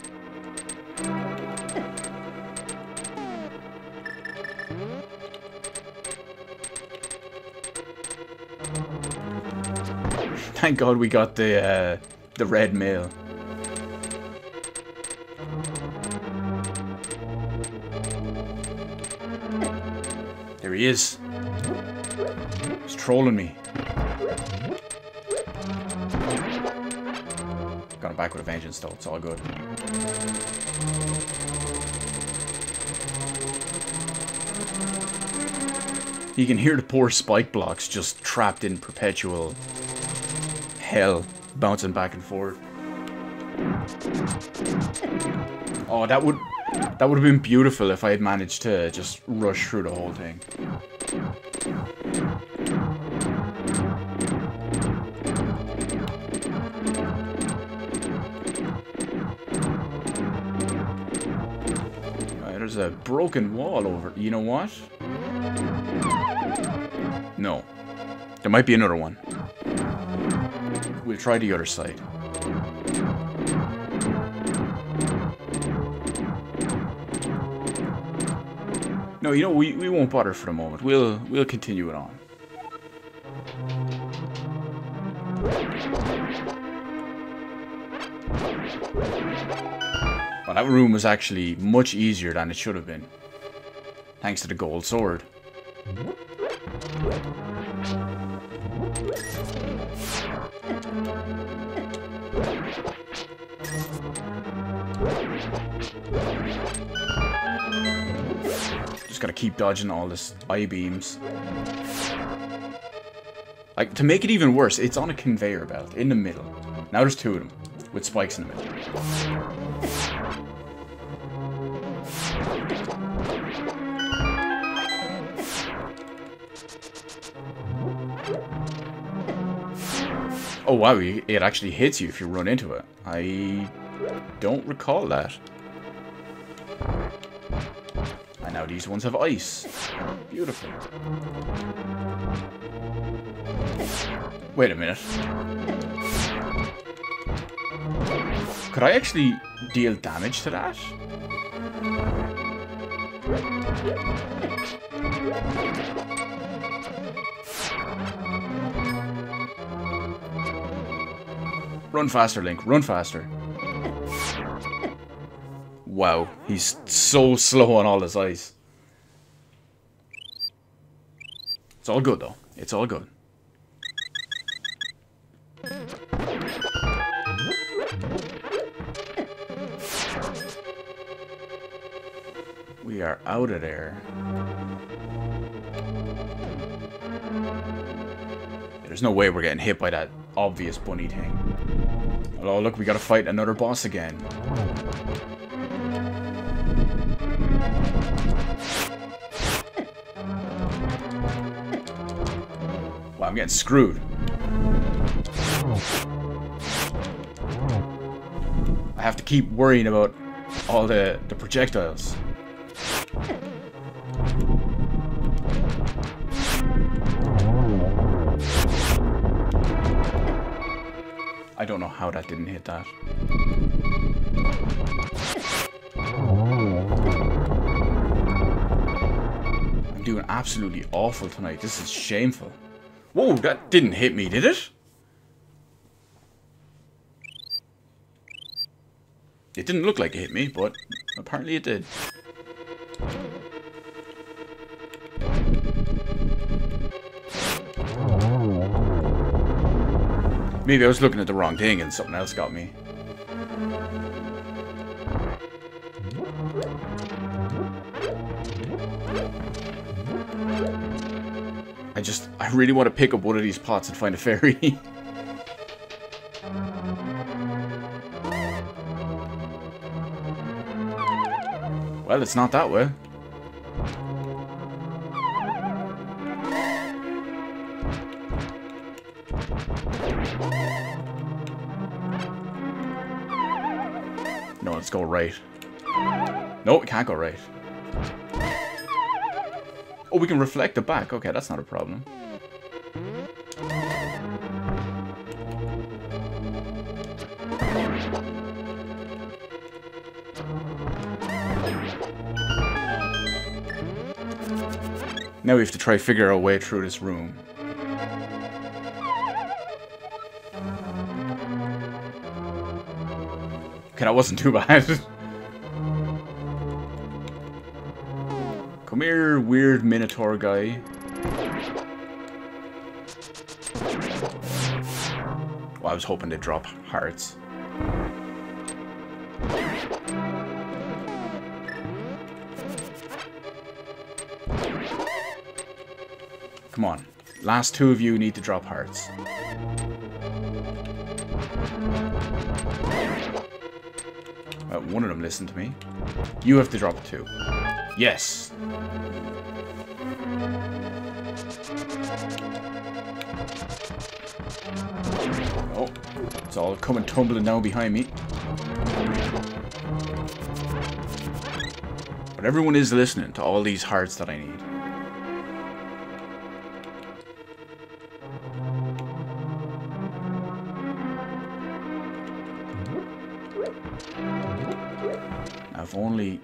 Thank God we got the red mail. There he is. He's trolling me. Got him back with a vengeance though, it's all good. You can hear the poor spike blocks just trapped in perpetual hell, bouncing back and forth. Oh, that would have been beautiful if I had managed to just rush through the whole thing. Right, there's a broken wall over. You know what? No. There might be another one. We'll try the other side. No, you know, we won't bother for the moment. We'll continue it on. Well, that room was actually much easier than it should have been. Thanks to the gold sword. Just gotta keep dodging all this eye beams. Like, to make it even worse, it's on a conveyor belt in the middle. Now there's 2 of them with spikes in the middle. Oh wow, it actually hits you if you run into it. I don't recall that. And now these ones have ice. Beautiful. Wait a minute. Could I actually deal damage to that? Run faster, Link. Run faster. Wow, he's so slow on all his ice. It's all good, though. It's all good. We are out of there. There's no way we're getting hit by that obvious bunny thing. Oh, look, we gotta fight another boss again. Wow, I'm getting screwed. I have to keep worrying about all the projectiles. I don't know how that didn't hit that. I'm doing absolutely awful tonight. This is shameful. Whoa, that didn't hit me, did it? It didn't look like it hit me, but apparently it did. Maybe I was looking at the wrong thing and something else got me. I really want to pick up one of these pots and find a fairy. Well, it's not that way. No, let's go right. No, it can't go right. Oh, we can reflect it back. Okay, that's not a problem. Now we have to try to figure our way through this room. Okay, that wasn't too bad. Come here, weird Minotaur guy. Well, I was hoping they'd drop hearts. Come on. Last two of you need to drop hearts. One of them listened to me. You have to drop it too. Yes! Oh, it's all coming tumbling down behind me. But everyone is listening to all these hearts that I need. Now, if only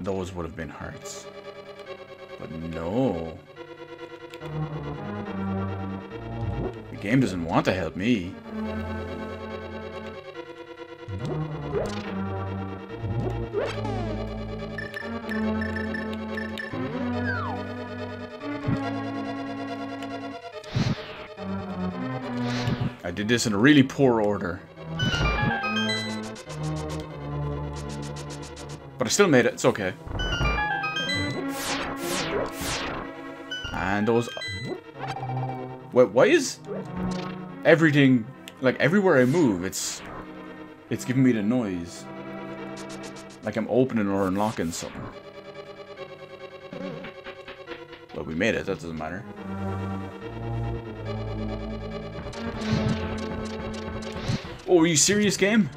those would have been hearts. But no. The game doesn't want to help me. I did this in a really poor order. But I still made it, it's okay. And those... Wait, why is everything... Like, everywhere I move, it's giving me the noise. Like I'm opening or unlocking something. Well, we made it, that doesn't matter. Oh, are you serious, game?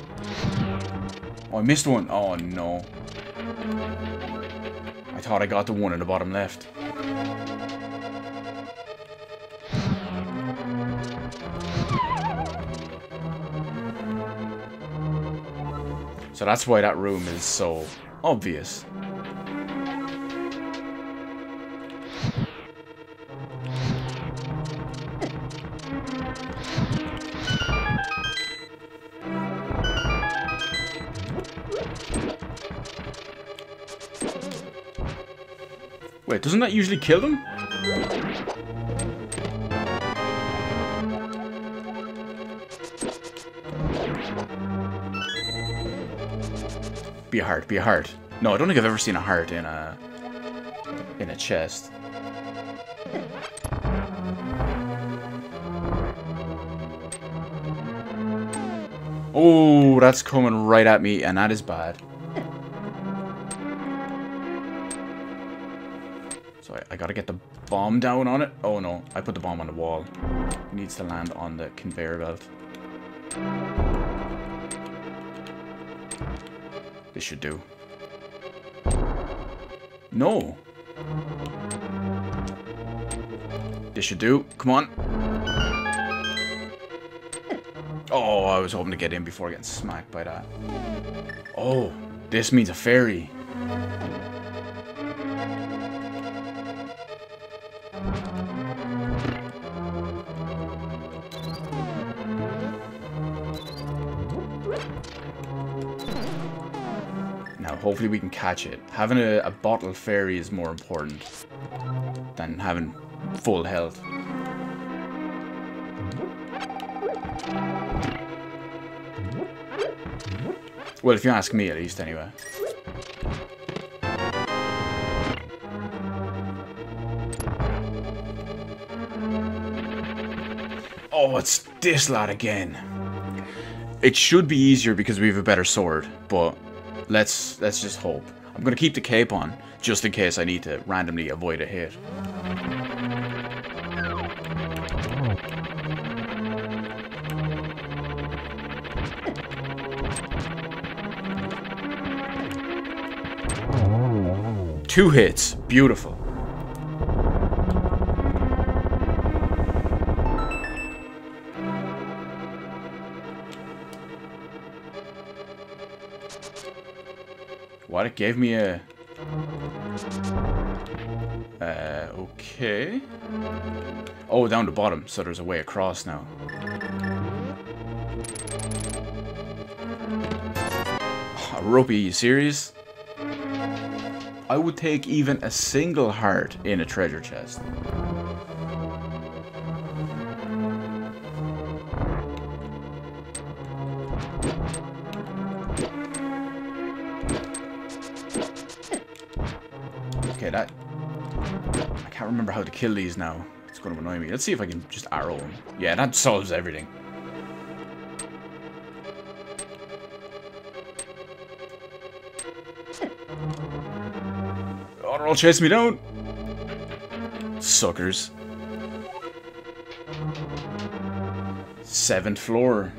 Oh, I missed one. Oh, no. I thought I got the one in the bottom left. So that's why that room is so obvious. Wait, doesn't that usually kill them? Be a heart, be a heart. No, I don't think I've ever seen a heart in a chest. Oh, that's coming right at me, and that is bad. So I gotta get the bomb down on it. Oh no, I put the bomb on the wall. It needs to land on the conveyor belt. This should do. No. This should do. Come on. Oh, I was hoping to get in before getting smacked by that. Oh, this means a fairy. Now, hopefully we can catch it. Having a bottle fairy is more important than having full health. Well, if you ask me, at least, anyway. Oh, it's this lad again. It should be easier because we have a better sword, but let's just hope. I'm gonna keep the cape on, just in case I need to randomly avoid a hit. Two hits. Beautiful. What? It gave me a... okay. Oh, down the bottom, so there's a way across now. Oh, Ropey, are you serious? I would take even a single heart in a treasure chest. Okay, that... I can't remember how to kill these now. It's going to annoy me. Let's see if I can just arrow them. Yeah, that solves everything. Oh, they're all chasing me down. Suckers. 7th floor.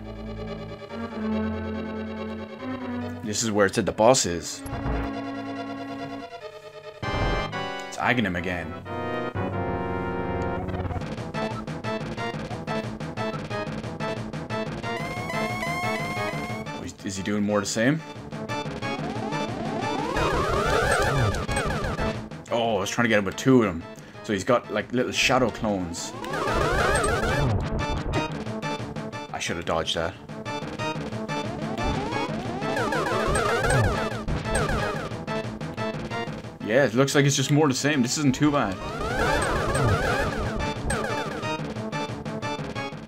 This is where it said the boss is. It's agging him again. Is he doing more the same? Oh, I was trying to get him with 2 of them. So he's got like little shadow clones. I should have dodged that. Yeah, it looks like it's just more the same. This isn't too bad.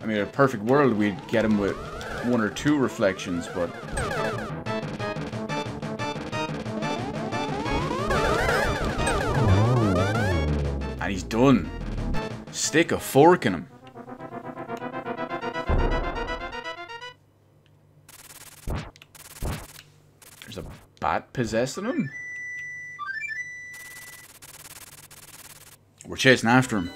I mean, in a perfect world, we'd get him with 1 or 2 reflections, but... and he's done. Stick a fork in him. There's a bat possessing him? We're chasing after him.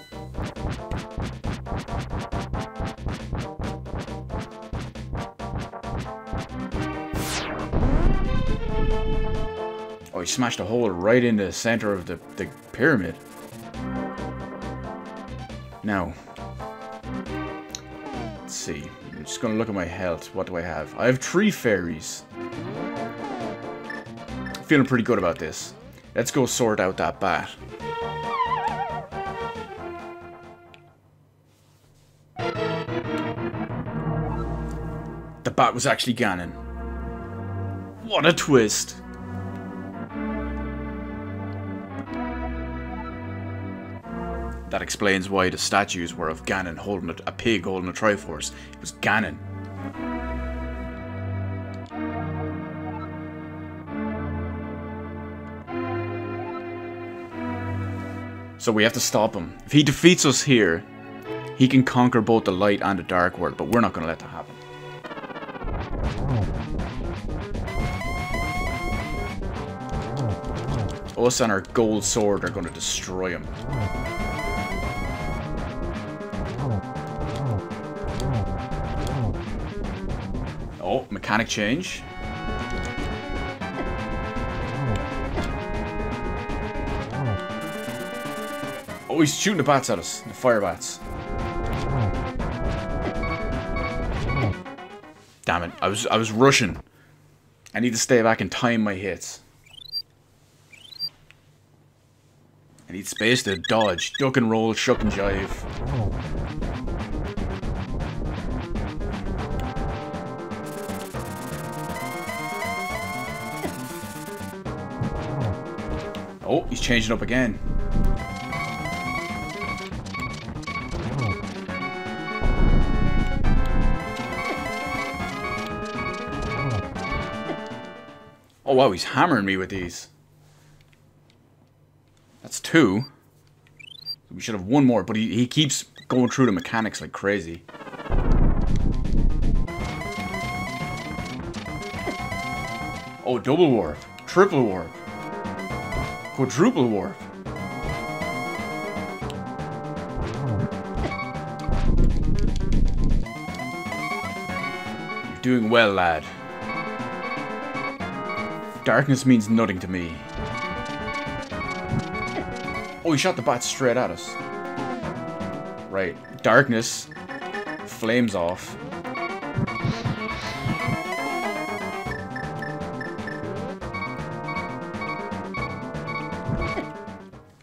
Oh, he smashed a hole right in the center of the pyramid. Now, let's see. I'm just gonna look at my health. What do I have? I have 3 fairies. Feeling pretty good about this. Let's go sort out that bat. The bat was actually Ganon. What a twist! That explains why the statues were of Ganon holding a pig holding a Triforce. It was Ganon. So we have to stop him. If he defeats us here, he can conquer both the light and the dark world, but we're not going to let that happen. Us and our gold sword are going to destroy him. Oh, mechanic change. Oh, he's shooting the bats at us. The fire bats. Damn it. I was rushing. I need to stay back and time my hits. I need space to dodge, duck and roll, shuck and jive. Oh, he's changing up again. Oh wow, he's hammering me with these. That's 2. We should have 1 more, but he keeps going through the mechanics like crazy. Oh, double warp, triple warp, quadruple warp. You're doing well, lad. Darkness means nothing to me. Oh, he shot the bat straight at us. Right. Darkness. Flames off.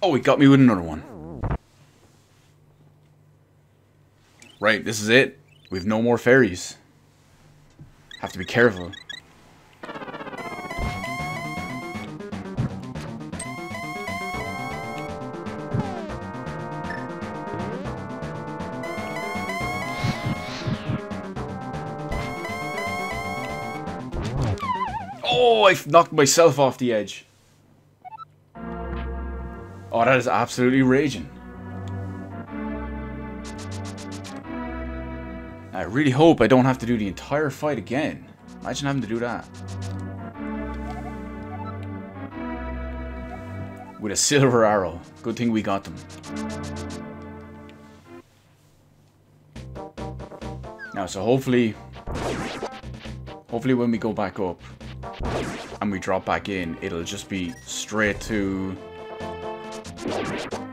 Oh, he got me with another one. Right, this is it. We've no more fairies. Have to be careful. Oh, I knocked myself off the edge. Oh, that is absolutely raging. I really hope I don't have to do the entire fight again. Imagine having to do that. With a silver arrow. Good thing we got them. Now, so hopefully when we go back up and we drop back in, it'll just be straight to...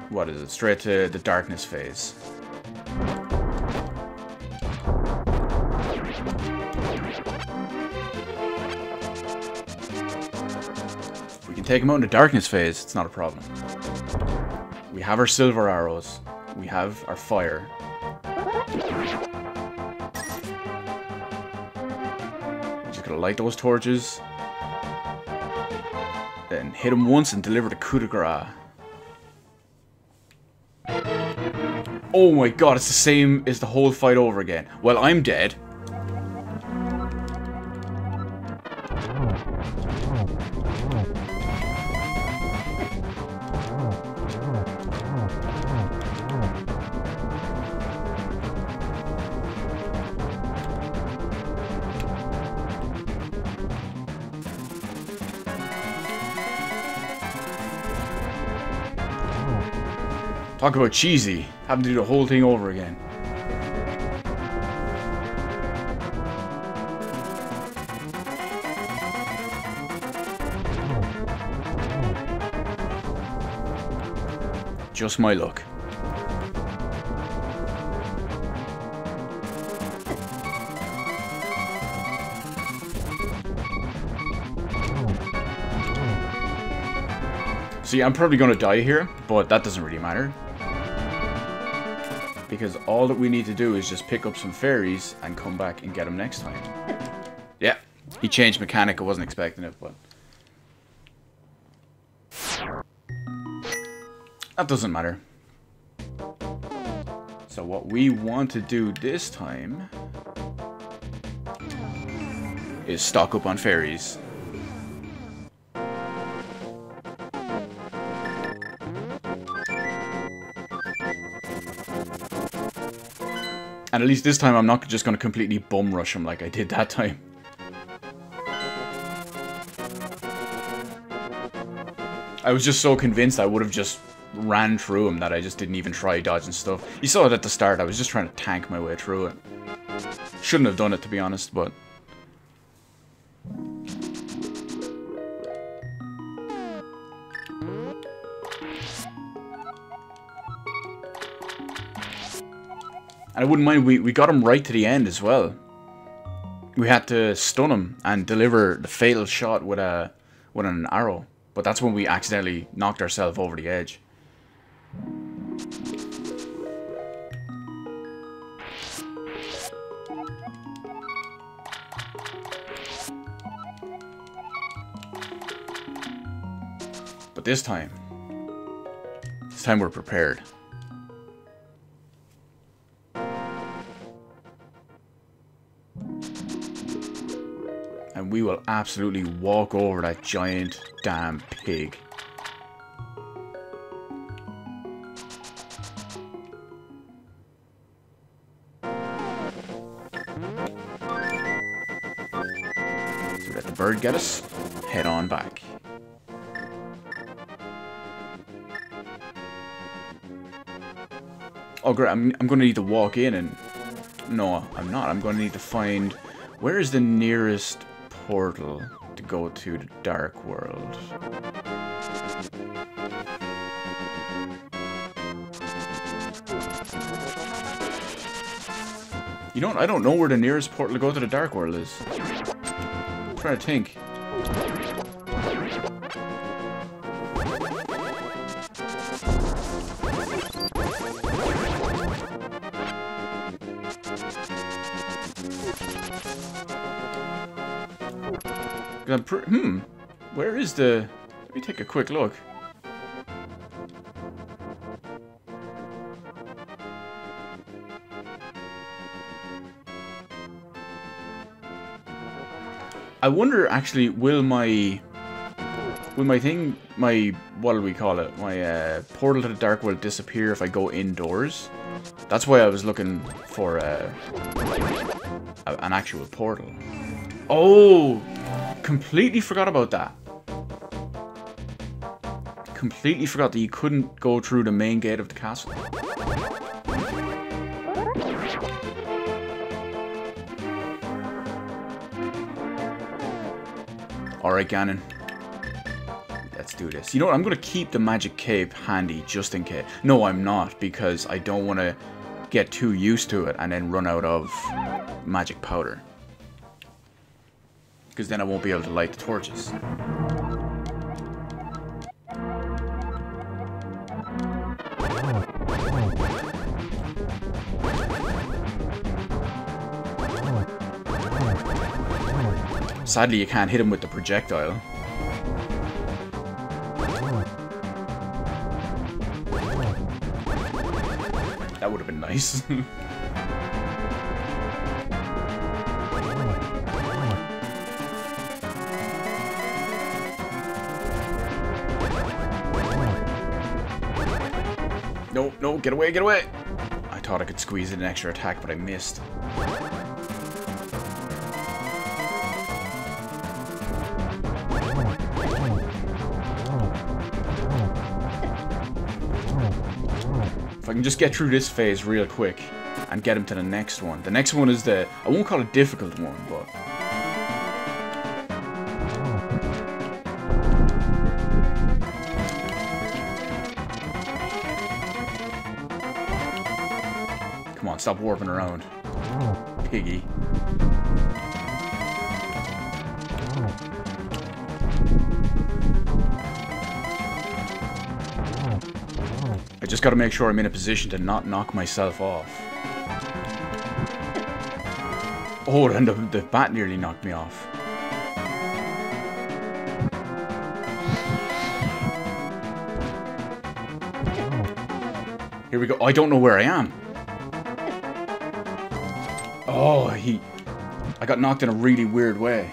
what is it? Straight to the darkness phase. We can take him out in the darkness phase, it's not a problem. We have our silver arrows. We have our fire. We're just gonna light those torches. Then hit him once and deliver the coup de grace. Oh my god, it's the same as the whole fight over again. Well, I'm dead. Talk about cheesy. Having to do the whole thing over again. Just my luck. See, I'm probably gonna die here, but that doesn't really matter. Because all that we need to do is just pick up some fairies and come back and get them next time. Yeah, he changed mechanic. I wasn't expecting it, but... that doesn't matter. So what we want to do this time is stock up on fairies. And at least this time I'm not just going to completely bum rush him like I did that time. I was just so convinced I would have just ran through him that I just didn't even try dodging stuff. You saw it at the start, I was just trying to tank my way through it. Shouldn't have done it, to be honest, but... And I wouldn't mind, we got him right to the end as well. We had to stun him and deliver the fatal shot with an arrow. But that's when we accidentally knocked ourselves over the edge. But this time we're prepared. And we will absolutely walk over that giant damn pig. So let the bird get us. Head on back. Oh great, I'm going to need to walk in and... No, I'm not. I'm going to need to find... Where is the nearest portal to go to the Dark World? You know what? I don't know where the nearest portal to go to the Dark World is. I'm trying to think. Where is the... Let me take a quick look. I wonder, actually, will my thing, what do we call it? My portal to the Dark World disappear if I go indoors? That's why I was looking for an actual portal. Oh! Completely forgot about that. Completely forgot that you couldn't go through the main gate of the castle. Alright, Ganon. Let's do this. You know what? I'm going to keep the magic cape handy just in case. No, I'm not, because I don't want to get too used to it and then run out of magic powder. Because then I won't be able to light the torches. Sadly, you can't hit him with the projectile. That would have been nice. No, no, get away, get away! I thought I could squeeze in an extra attack, but I missed. If I can just get through this phase real quick and get him to the next one. The next one is the... I won't call it difficult one, but... Come on, stop warping around. Piggy. I just gotta make sure I'm in a position to not knock myself off. Oh, and the bat nearly knocked me off. Here we go. I don't know where I am. Oh, I got knocked in a really weird way.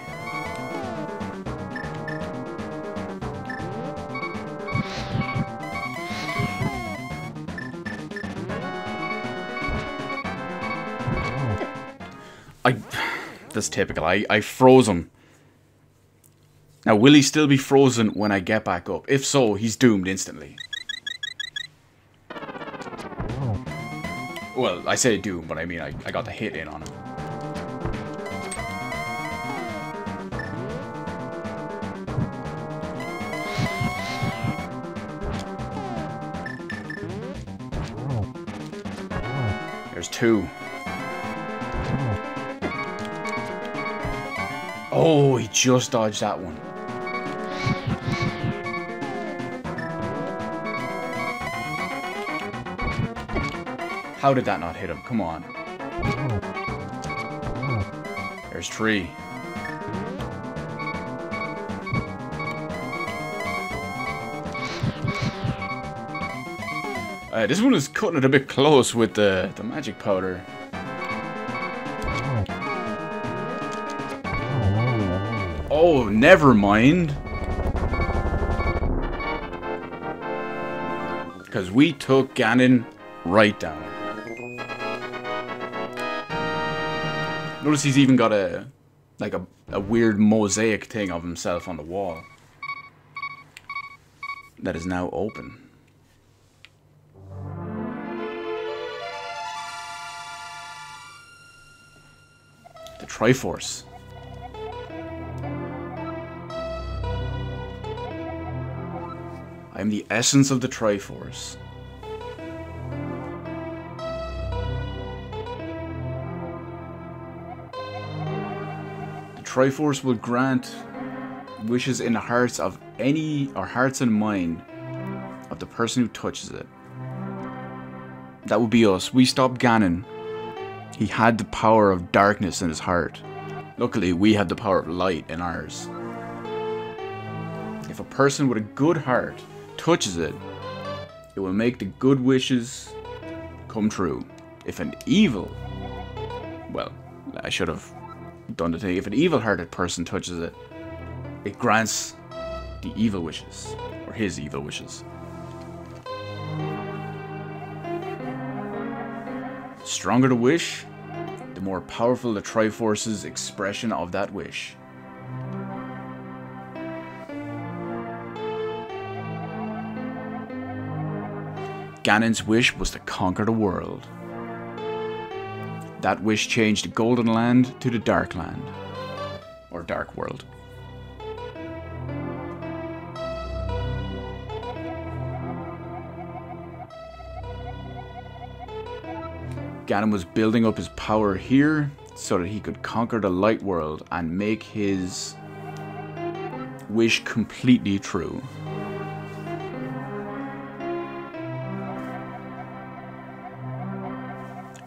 That's typical. I froze him. Now, will he still be frozen when I get back up? If so, he's doomed instantly. Well, I say doomed, but I mean I got the hit in on him. There's 2. Oh, he just dodged that one. How did that not hit him? Come on. There's 3. This one is cutting it a bit close with the magic powder. Oh, never mind. Because we took Ganon right down. Notice he's even got a weird mosaic thing of himself on the wall. That is now open. The Triforce. I am the essence of the Triforce. The Triforce will grant wishes in the hearts of any, or hearts and mind of the person who touches it. That would be us. We stopped Ganon. He had the power of darkness in his heart. Luckily, we had the power of light in ours. If a person with a good heart touches it, it will make the good wishes come true. If an evil... Well, I should have done the thing. If an evil-hearted person touches it, it grants the evil wishes. Or his evil wishes. The stronger the wish, the more powerful the Triforce's expression of that wish. Ganon's wish was to conquer the world. That wish changed the Golden Land to the Dark Land. Or Dark World. Ganon was building up his power here so that he could conquer the Light World and make his wish completely true.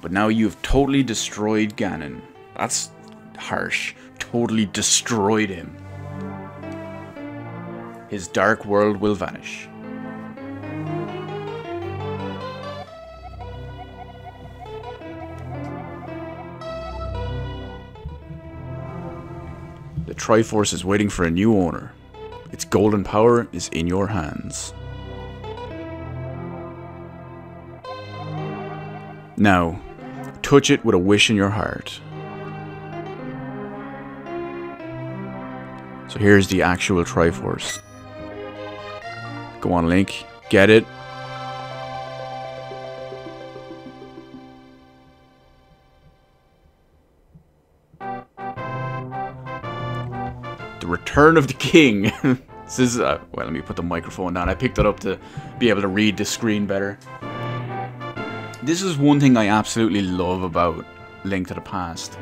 But now you've totally destroyed Ganon. That's harsh. Totally destroyed him. His dark world will vanish. The Triforce is waiting for a new owner. Its golden power is in your hands. Now, touch it with a wish in your heart. So here's the actual Triforce. Go on, Link. Get it. The Return of the King. This is, well, let me put the microphone down. I picked it up to be able to read the screen better. This is one thing I absolutely love about Link to the Past.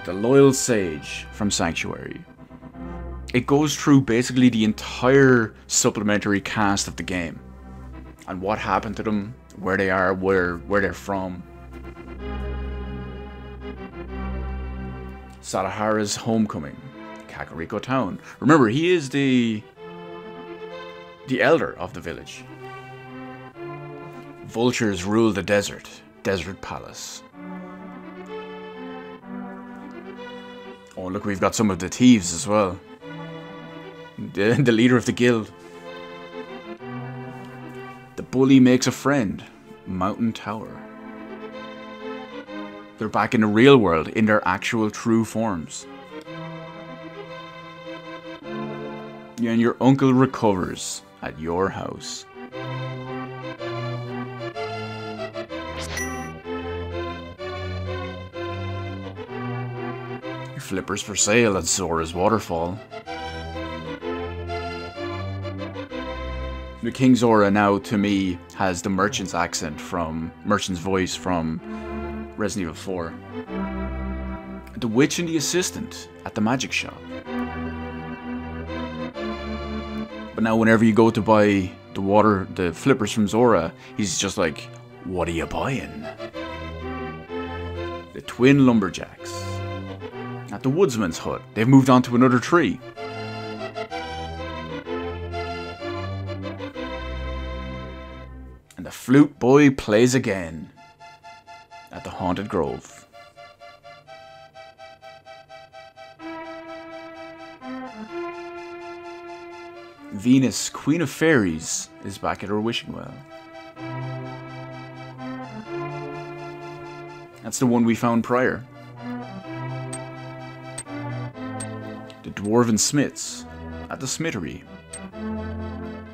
The Loyal Sage from Sanctuary. It goes through basically the entire supplementary cast of the game. And what happened to them, where they are, where they're from. Sadahara's homecoming. Kakariko Town. Remember, he is the elder of the village. Vultures rule the desert. Desert Palace. Oh, look, we've got some of the thieves as well. The leader of the guild. The bully makes a friend. Mountain Tower. They're back in the real world, in their actual true forms. Yeah, and your uncle recovers at your house. Flippers for sale at Zora's Waterfall. The King Zora now, to me, has the merchant's accent from... merchant's voice from Resident Evil 4. The Witch and the Assistant at the Magic Shop. But now whenever you go to buy the flippers from Zora, he's just like, what are you buying? The Twin Lumberjacks. At the Woodsman's Hut. They've moved on to another tree. And the Flute Boy plays again. At the Haunted Grove. Venus, Queen of Fairies, is back at her wishing well. That's the one we found prior. The Dwarven Smiths at the Smittery.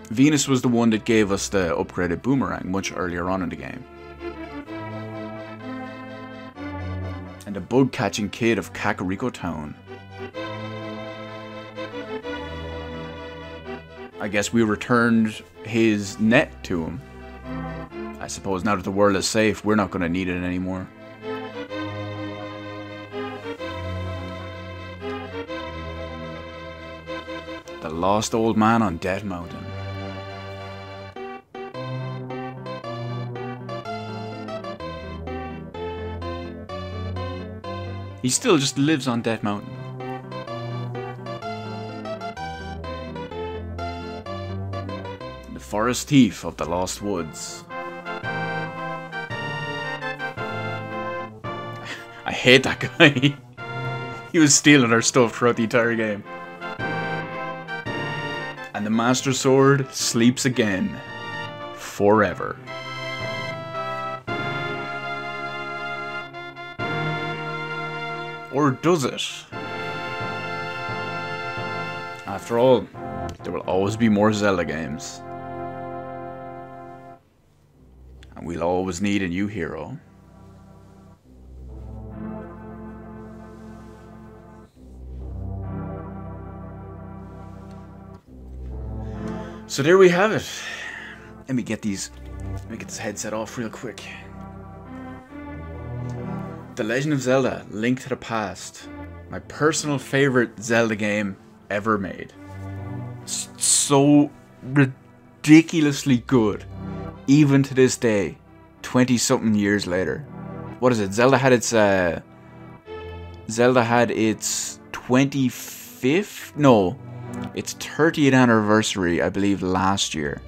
Venus was the one that gave us the upgraded boomerang much earlier on in the game. And the bug-catching kid of Kakariko Town. I guess we returned his net to him. I suppose now that the world is safe, we're not going to need it anymore. The Lost Old Man on Death Mountain. He still just lives on Death Mountain. The Forest Thief of the Lost Woods. I hate that guy. He was stealing our stuff throughout the entire game. And the Master Sword sleeps again. Forever. Or does it? After all, there will always be more Zelda games. And we'll always need a new hero. So there we have it. Let me get this headset off real quick. The Legend of Zelda: Link to the Past. My personal favorite Zelda game ever made. So ridiculously good. Even to this day. 20-something years later. What is it? Zelda had its 25th? No. Its 30th anniversary, I believe, last year.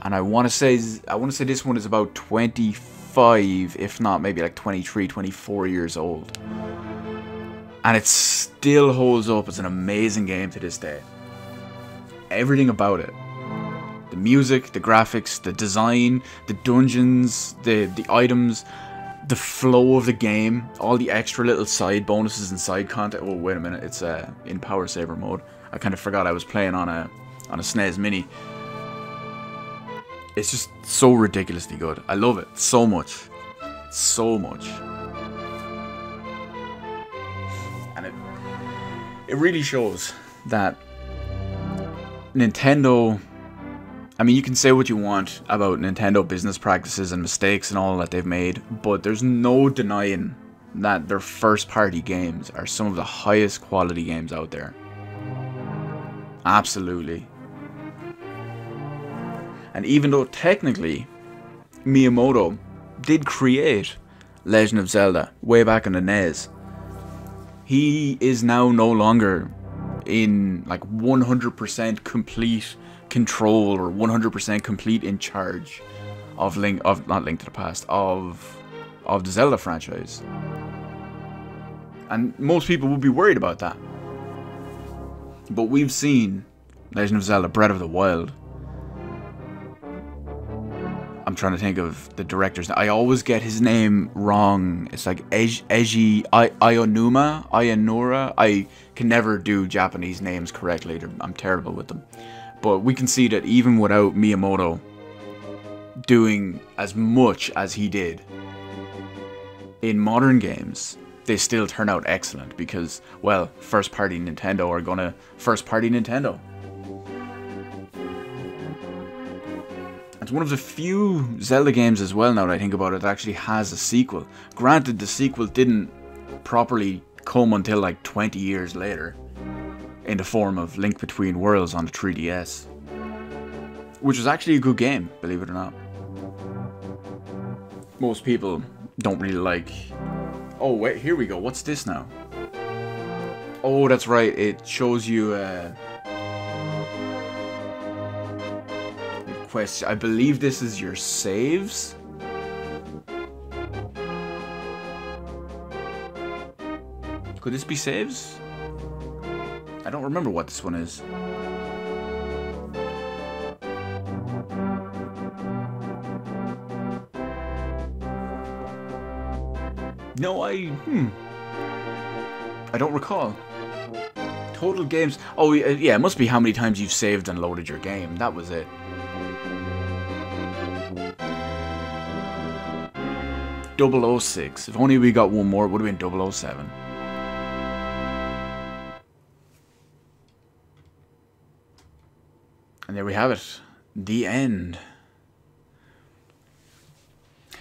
And I want to say this one is about 25, if not maybe like 23, 24 years old. And it still holds up as an amazing game to this day. Everything about it. The music, the graphics, the design, the dungeons, the items, the flow of the game, all the extra little side bonuses and side content. Oh, wait a minute, it's in Power Saver mode. I kind of forgot I was playing on a SNES Mini. It's just so ridiculously good. I love it so much. So much. And it really shows that Nintendo... I mean, you can say what you want about Nintendo business practices and mistakes and all that they've made, but there's no denying that their first-party games are some of the highest quality games out there. Absolutely. And even though technically Miyamoto did create Legend of Zelda way back on the NES, he is now no longer in like 100% complete control or 100% complete in charge of not Link to the Past, of the Zelda franchise. And most people would be worried about that. But we've seen Legend of Zelda Breath of the Wild. I'm trying to think of the director's name. I always get his name wrong. It's like Eiji Aonuma. I can never do Japanese names correctly. I'm terrible with them. But we can see that even without Miyamoto doing as much as he did in modern games, they still turn out excellent because, well, first-party Nintendo are gonna first-party Nintendo. It's one of the few Zelda games as well, now that I think about it, that actually has a sequel. Granted, the sequel didn't properly come until like 20 years later, in the form of Link Between Worlds on the 3DS. Which was actually a good game, believe it or not. Most people don't really like... Oh wait, here we go, what's this now? Oh, that's right, it shows you quest. I believe this is your saves? Could this be saves? I don't remember what this one is. No, I don't recall. Total games. Oh, yeah, it must be how many times you've saved and loaded your game. That was it. 006. If only we got one more, it would have been 007. And there we have it. The end.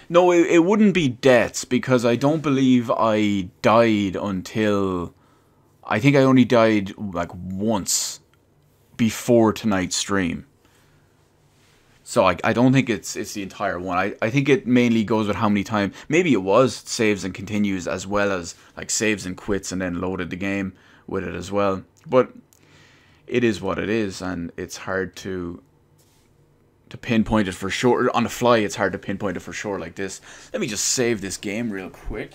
No, it wouldn't be deaths, because I don't believe I died until... I think I only died, like, once before tonight's stream. So I don't think it's the entire one. I think it mainly goes with how many times... Maybe it was saves and continues, as well as, like, saves and quits and then loaded the game with it as well. But it is what it is, and it's hard to pinpoint it for sure. On the fly, it's hard to pinpoint it for sure like this. Let me just save this game real quick.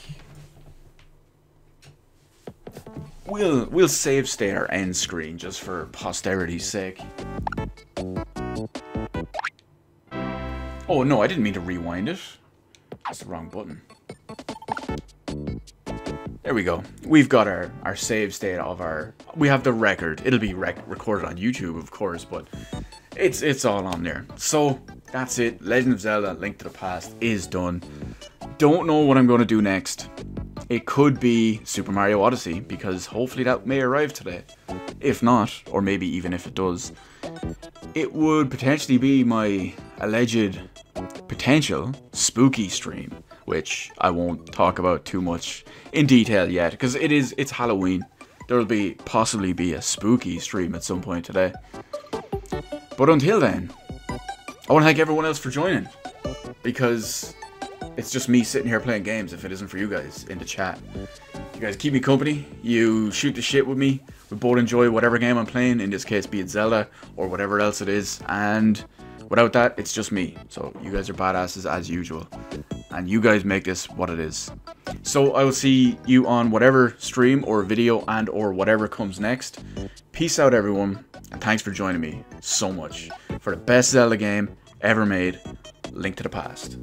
We'll save state our end screen just for posterity's sake. Oh no, I didn't mean to rewind it. That's the wrong button. There we go. We've got our save state of our... We have the record. It'll be recorded on YouTube, of course, but it's all on there. So, that's it. Legend of Zelda Link to the Past is done. Don't know what I'm going to do next. It could be Super Mario Odyssey, because hopefully that may arrive today. If not, or maybe even if it does, it would potentially be my alleged potential spooky stream, which I won't talk about too much in detail yet, because it's Halloween. There will possibly be a spooky stream at some point today. But until then, I want to thank everyone else for joining, because it's just me sitting here playing games if it isn't for you guys in the chat. You guys keep me company, you shoot the shit with me, we both enjoy whatever game I'm playing, in this case be it Zelda or whatever else it is, and without that, it's just me. So you guys are badasses as usual, and you guys make this what it is. So I will see you on whatever stream or video and or whatever comes next. Peace out everyone, and thanks for joining me so much for the best Zelda game ever made, Link to the Past.